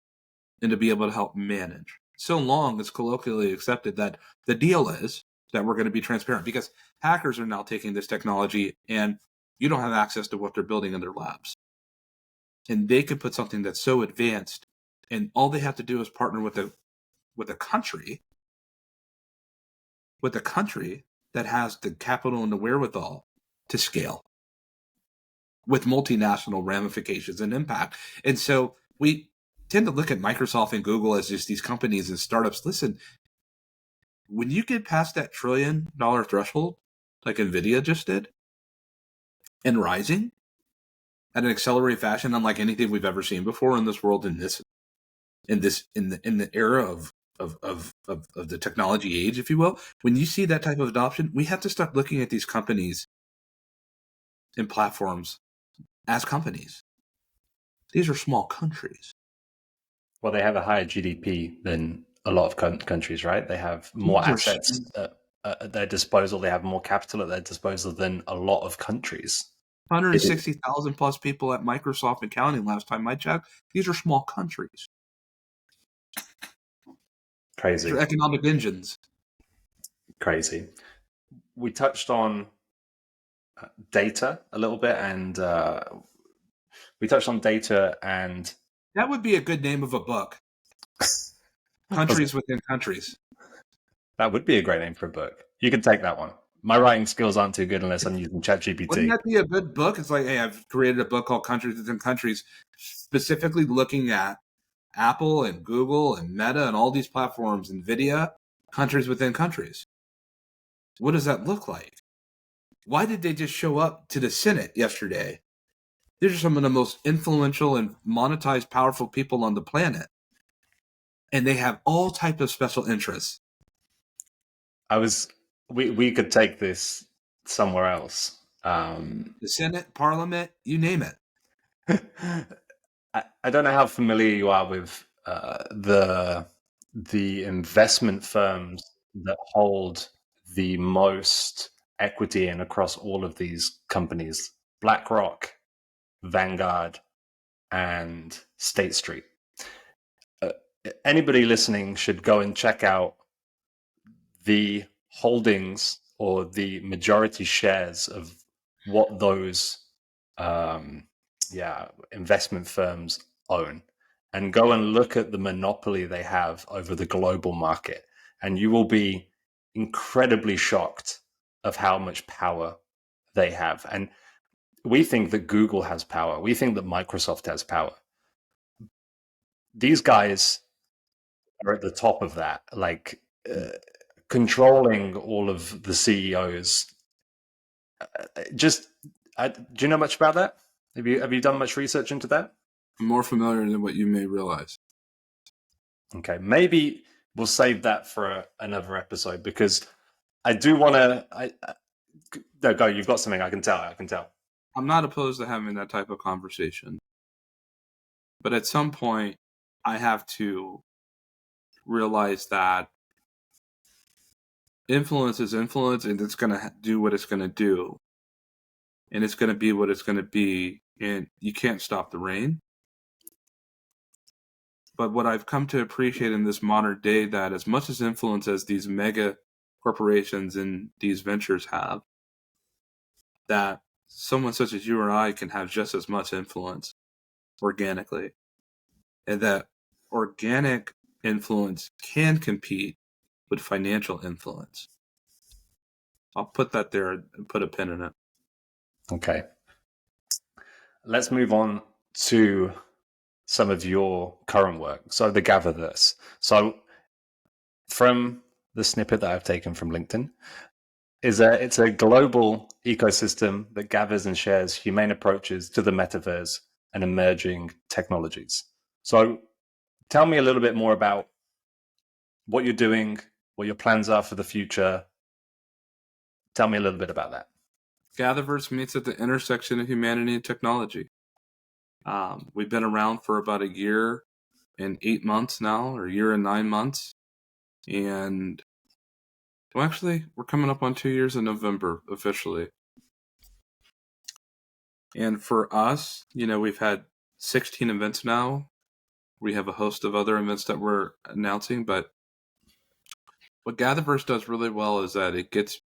and to be able to help manage. So long as colloquially accepted that the deal is that we're going to be transparent, because hackers are now taking this technology and you don't have access to what they're building in their labs. And they could put something that's so advanced, and all they have to do is partner with a country that has the capital and the wherewithal to scale with multinational ramifications and impact. And so we tend to look at Microsoft and Google as just these companies and startups. Listen, when you get past that $1 trillion threshold, like NVIDIA just did, and rising at an accelerated fashion, unlike anything we've ever seen before in this world, in the era of the technology age, if you will, when you see that type of adoption, we have to start looking at these companies and platforms as companies. These are small countries. Well, they have a higher GDP than a lot of countries, right? They have more assets at their disposal. They have more capital at their disposal than a lot of countries. 160,000 plus people at Microsoft and counting last time I checked. These are small countries. Crazy. These are economic engines. Crazy. We touched on data a little bit and We touched on data and That would be a good name of a book. Countries within countries. that would be a great name for a book. You can take that one. My writing skills aren't too good unless I'm using Wouldn't ChatGPT. that be a good book? It's like, hey, I've created a book called Countries Within Countries, specifically looking at Apple and Google and Meta and all these platforms, NVIDIA, countries within countries. What does that look like? Why did they just show up to the Senate yesterday? These are some of the most influential and monetized, powerful people on the planet. And they have all types of special interests. We could take this somewhere else. The Senate, Parliament, you name it. I don't know how familiar you are with the investment firms that hold the most equity in across all of these companies: BlackRock, Vanguard, and State Street. Anybody listening should go and check out the holdings or the majority shares of what those investment firms own, and go and look at the monopoly they have over the global market, and you will be incredibly shocked of how much power they have. And we think that Google has power. We think that Microsoft has power. These guys are at the top of that, like controlling all of the CEOs. Do you know much about that? Have you done much research into that? I'm more familiar than what you may realize. Okay, maybe we'll save that for another episode, because I do want to. No, go. You've got something. I can tell. I'm not opposed to having that type of conversation. But at some point, I have to realize that influence is influence, and it's going to do what it's going to do. And it's going to be what it's going to be. And you can't stop the rain. But what I've come to appreciate in this modern day, that as much as influence as these mega corporations and these ventures have, that someone such as you or I can have just as much influence organically. And that organic influence can compete with financial influence. I'll put that there and put a pin in it. Okay. Let's move on to some of your current work. So the Gatherverse. So from the snippet that I've taken from LinkedIn, it's a global ecosystem that gathers and shares humane approaches to the metaverse and emerging technologies. So tell me a little bit more about what you're doing, what your plans are for the future. Tell me a little bit about that. Gatherverse meets at the intersection of humanity and technology. We've been around for about a year and 8 months now, or a year and 9 months. And well, actually, we're coming up on 2 years in November officially. And for us, we've had 16 events now. We have a host of other events that we're announcing, but what Gatherverse does really well is that it gets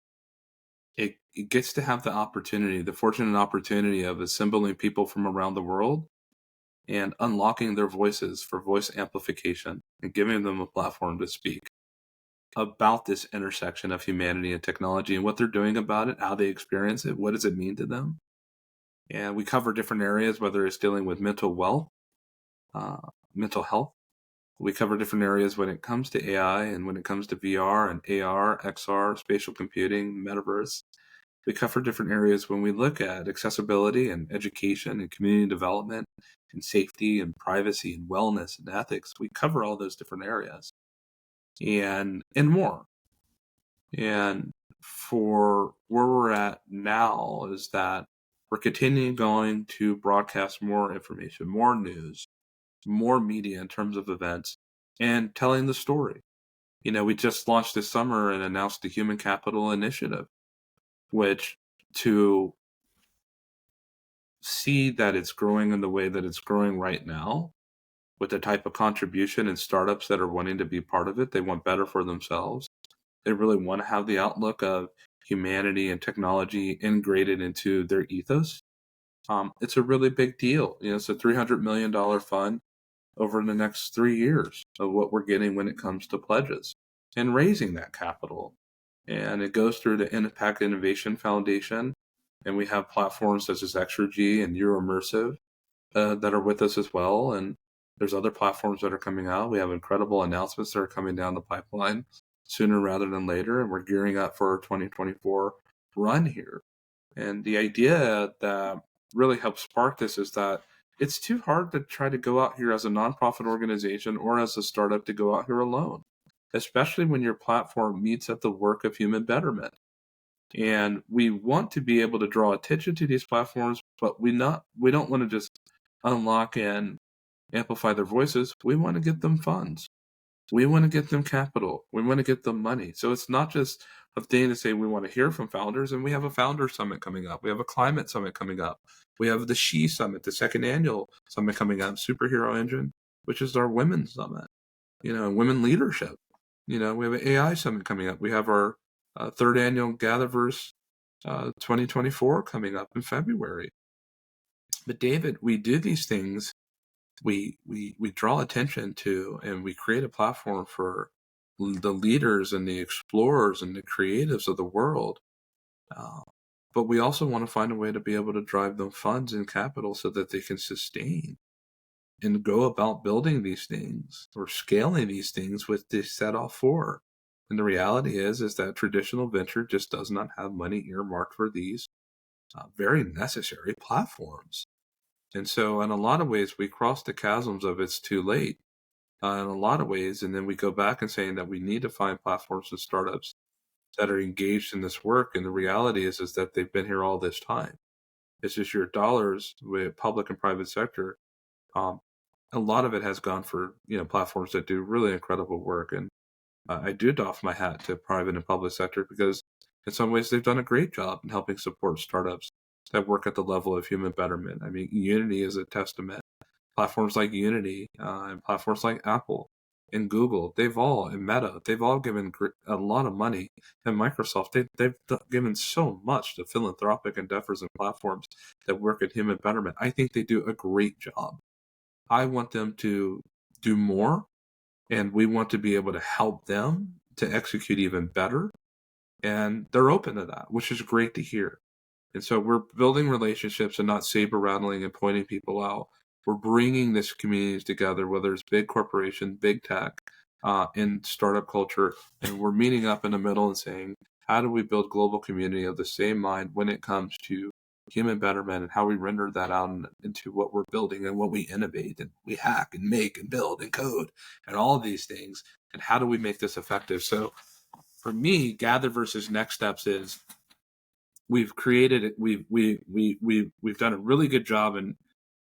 to have the fortunate opportunity of assembling people from around the world and unlocking their voices for voice amplification and giving them a platform to speak about this intersection of humanity and technology and what they're doing about it, how they experience it, what does it mean to them. And we cover different areas, whether it's dealing with mental health. We cover different areas when it comes to AI and when it comes to VR and AR, XR, spatial computing, metaverse. We cover different areas when we look at accessibility and education and community development and safety and privacy and wellness and ethics. We cover all those different areas and more. And for where we're at now is that we're continuing going to broadcast more information, more news, more media in terms of events, and telling the story. We just launched this summer and announced the Human Capital Initiative, which, to see that it's growing in the way that it's growing right now, with the type of contribution and startups that are wanting to be part of it, they want better for themselves. They really want to have the outlook of humanity and technology integrated into their ethos. It's a really big deal. It's a $300 million fund over the next 3 years of what we're getting when it comes to pledges and raising that capital. And it goes through the Impact Innovation Foundation. And we have platforms such as Exergy and Euro-immersive that are with us as well. And there's other platforms that are coming out. We have incredible announcements that are coming down the pipeline sooner rather than later. And we're gearing up for our 2024 run here. And the idea that really helps spark this is that it's too hard to try to go out here as a nonprofit organization or as a startup to go out here alone, especially when your platform meets at the work of human betterment. And we want to be able to draw attention to these platforms, but we don't want to just unlock and amplify their voices. We want to get them funds. We want to get them capital. We want to get them money. So it's not just a thing to say we want to hear from founders, and we have a founder summit coming up. We have a climate summit coming up. We have the She Summit, the second annual summit coming up, Superhero Engine, which is our women's summit, women leadership. We have an AI summit coming up. We have our third annual Gatherverse 2024 coming up in February. But David, we do these things. We draw attention to, and we create a platform for the leaders and the explorers and the creatives of the world. But we also want to find a way to be able to drive them funds and capital so that they can sustain and go about building these things or scaling these things with they set off for. And the reality is that traditional venture just does not have money earmarked for these very necessary platforms. And so in a lot of ways, we cross the chasms of it's too late in a lot of ways. And then we go back and saying that we need to find platforms and startups that are engaged in this work. And the reality is that they've been here all this time. It's just your dollars with public and private sector. A lot of it has gone for, platforms that do really incredible work. And I do doff my hat to private and public sector because in some ways they've done a great job in helping support startups that work at the level of human betterment. I mean, Unity is a testament. Platforms like Unity and platforms like Apple and Google, and Meta, they've all given a lot of money. And Microsoft, they've given so much to philanthropic endeavors and platforms that work at human betterment. I think they do a great job. I want them to do more, and we want to be able to help them to execute even better. And they're open to that, which is great to hear. And so we're building relationships and not saber rattling and pointing people out. We're bringing these communities together, whether it's big corporation, big tech, and startup culture. And we're meeting up in the middle and saying, how do we build global community of the same mind when it comes to human betterment and how we render that out into what we're building and what we innovate and we hack and make and build and code and all of these things. And how do we make this effective? So for me, Gatherverse's next steps is we've created it. We've done a really good job in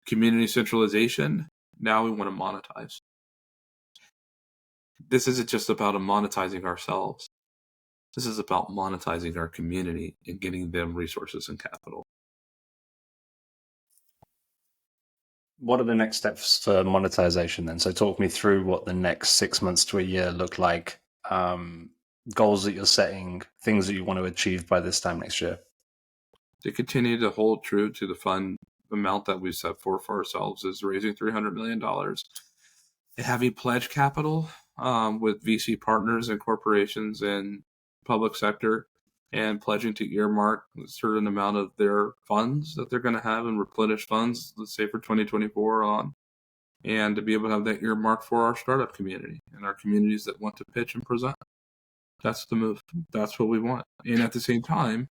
community centralization. Now we want to monetize. This isn't just about monetizing ourselves. This is about monetizing our community and getting them resources and capital. What are the next steps for monetization then? So talk me through what the next 6 months to a year look like, goals that you're setting, things that you want to achieve by this time next year. To continue to hold true to the fund amount that we set for ourselves is raising $300 million. Having pledge capital with VC partners and corporations and public sector and pledging to earmark a certain amount of their funds that they're going to have and replenish funds, let's say for 2024 on, and to be able to have that earmark for our startup community and our communities that want to pitch and present. That's the move. That's what we want. And at the same time,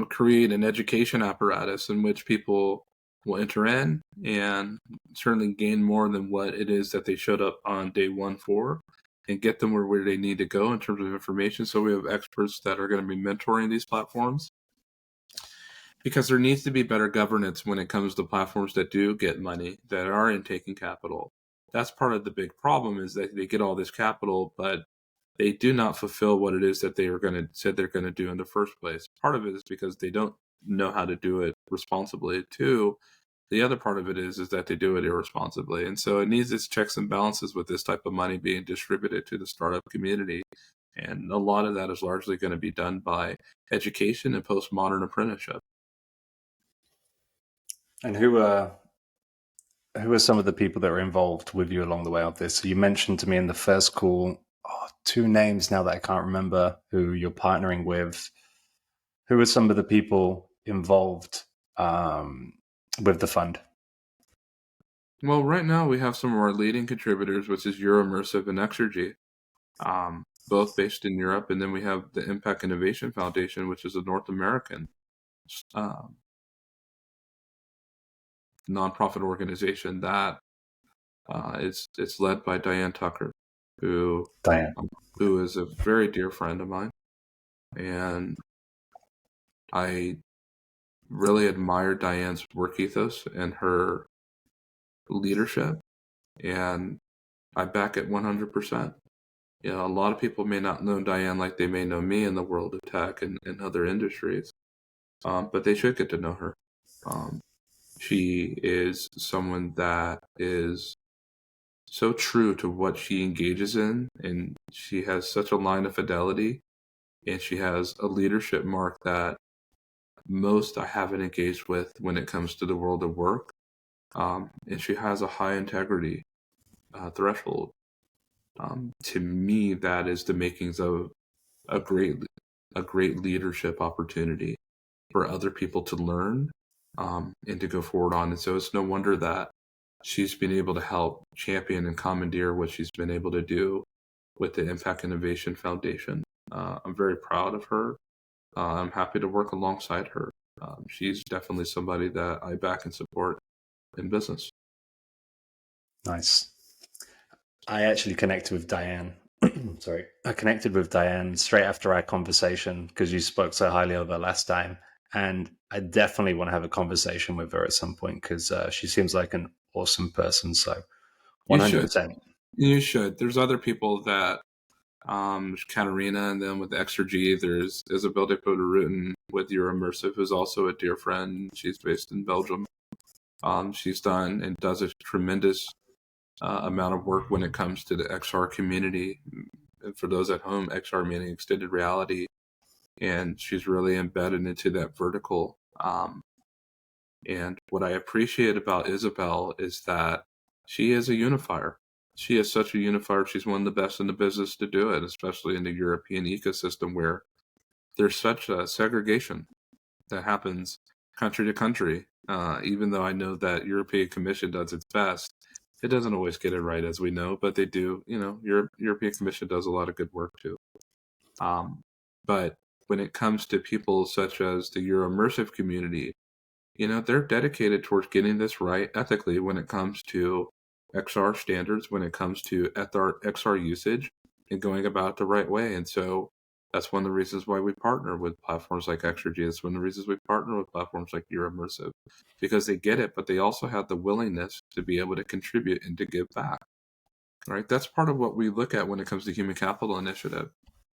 create an education apparatus in which people will enter in and certainly gain more than what it is that they showed up on day one for, and get them where they need to go in terms of information. So we have experts that are going to be mentoring these platforms, because there needs to be better governance when it comes to platforms that do get money, that are intaking capital. That's part of the big problem, is that they get all this capital, but they do not fulfill what it is that said they're going to do in the first place. Part of it is because they don't know how to do it responsibly. Two, the other part of it is that they do it irresponsibly. And so it needs its checks and balances with this type of money being distributed to the startup community. And a lot of that is largely going to be done by education and postmodern apprenticeship. And who are some of the people that are involved with you along the way of this? So you mentioned to me in the first call, two names now that I can't remember who you're partnering with. Who are some of the people involved with the fund? Well, right now we have some of our leading contributors, which is Euro-immersive and Exergy, both based in Europe. And then we have the Impact Innovation Foundation, which is a North American um, nonprofit organization that it's led by Diane Tucker, who Diane. who is a very dear friend of mine, and I really admire Diane's work ethos and her leadership, and I back it 100%. You know, a lot of people may not know Diane like they may know me in the world of tech and other industries, but they should get to know her. She is someone that is so true to what she engages in, and she has such a line of fidelity, and she has a leadership mark that most I haven't engaged with when it comes to the world of work. And she has a high integrity threshold. To me, that is the makings of a great leadership opportunity for other people to learn and to go forward on. And so it's no wonder that she's been able to help champion and commandeer what she's been able to do with the Impact Innovation Foundation. I'm very proud of her. I'm happy to work alongside her. She's definitely somebody that I back and support in business. Nice. I actually connected with Diane. Sorry. I connected with Diane straight after our conversation because you spoke so highly of her last time. And I definitely want to have a conversation with her at some point because she seems like an awesome person. So You should. 100%. You should. There's other people that, Katarina, and then with Exergy, there's Isabelle de Poderutin with Euro-immersive, who's also a dear friend. She's based in Belgium. She's done and does a tremendous amount of work when it comes to the XR community. And for those at home, XR meaning extended reality. And she's really embedded into that vertical. And what I appreciate about Isabel is that she is a unifier. She is such a unifier. She's one of the best in the business to do it, especially in the European ecosystem where there's such a segregation that happens country to country. Even though I know that European Commission does its best, it doesn't always get it right, as we know, but they do. You know, European Commission does a lot of good work too. But when it comes to people such as the Euro-immersive community, you know, they're dedicated towards getting this right ethically when it comes to XR standards, when it comes to XR usage, and going about it the right way. And so that's one of the reasons why we partner with platforms like Exergy. It's one of the reasons we partner with platforms like Euro-immersive, because they get it, but they also have the willingness to be able to contribute and to give back. Right? That's part of what we look at when it comes to human capital initiative.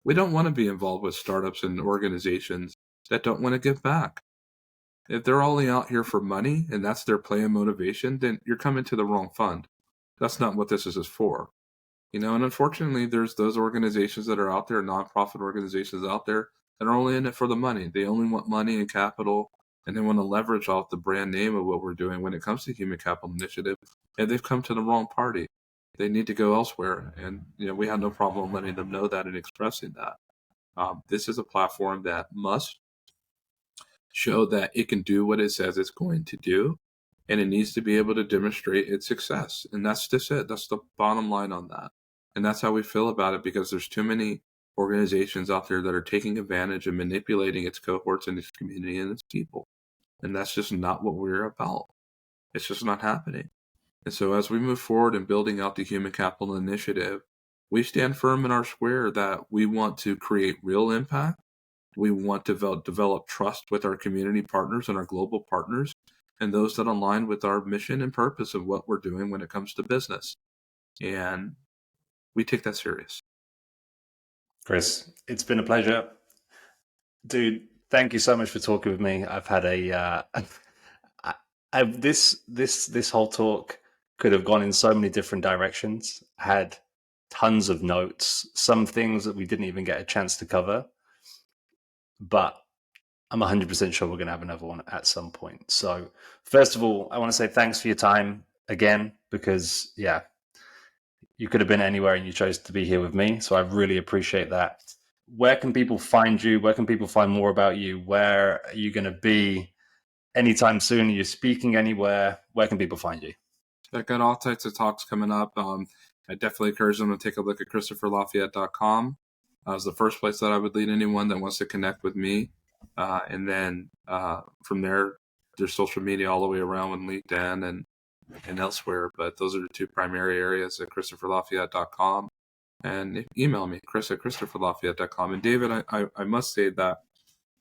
We don't want to be involved with startups and organizations that don't want to give back. If they're only out here for money and that's their play and motivation, then you're coming to the wrong fund. That's not what this is for. You know, and unfortunately, there's those organizations that are out there, nonprofit organizations out there, that are only in it for the money. They only want money and capital, and they want to leverage off the brand name of what we're doing when it comes to human capital initiative. And they've come to the wrong party. They need to go elsewhere. And, you know, we have no problem letting them know that and expressing that. This is a platform that must show that it can do what it says it's going to do, and it needs to be able to demonstrate its success. And that's just it. That's the bottom line on that. And that's how we feel about it, because there's too many organizations out there that are taking advantage and manipulating its cohorts and its community and its people. And that's just not what we're about. It's just not happening. And so as we move forward in building out the Human Capital Initiative, we stand firm in our square that we want to create real impact. We want to develop trust with our community partners and our global partners, and those that align with our mission and purpose of what we're doing when it comes to business. And we take that serious. Chris, it's been a pleasure. Dude, thank you so much for talking with me. I've had this whole talk could have gone in so many different directions. I had tons of notes, some things that we didn't even get a chance to cover. But I'm 100% sure we're going to have another one at some point. So, first of all, I want to say thanks for your time again, because, yeah, you could have been anywhere and you chose to be here with me. So, I really appreciate that. Where can people find you? Where can people find more about you? Where are you going to be anytime soon? Are you speaking anywhere? Where can people find you? I've got all types of talks coming up. I definitely encourage them to take a look at ChristopherLafayette.com. As the first place that I would lead anyone that wants to connect with me. And then from there, there's social media all the way around with LinkedIn and elsewhere. But those are the two primary areas at ChristopherLafayette.com. And email me, Chris@ChristopherLafayette.com. And David, I must say that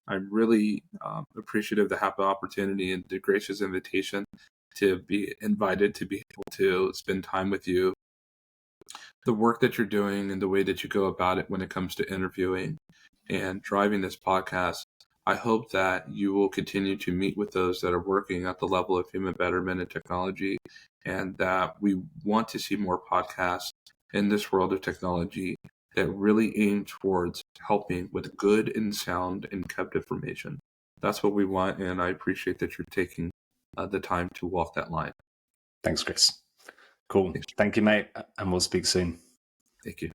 I'm really appreciative to have the opportunity and the gracious invitation to be invited to be able to spend time with you. The work that you're doing and the way that you go about it when it comes to interviewing and driving this podcast, I hope that you will continue to meet with those that are working at the level of human betterment and technology, and that we want to see more podcasts in this world of technology that really aim towards helping with good and sound and kept information. That's what we want, and I appreciate that you're taking the time to walk that line. Thanks, Chris. Cool. Thank you, mate. And we'll speak soon. Thank you.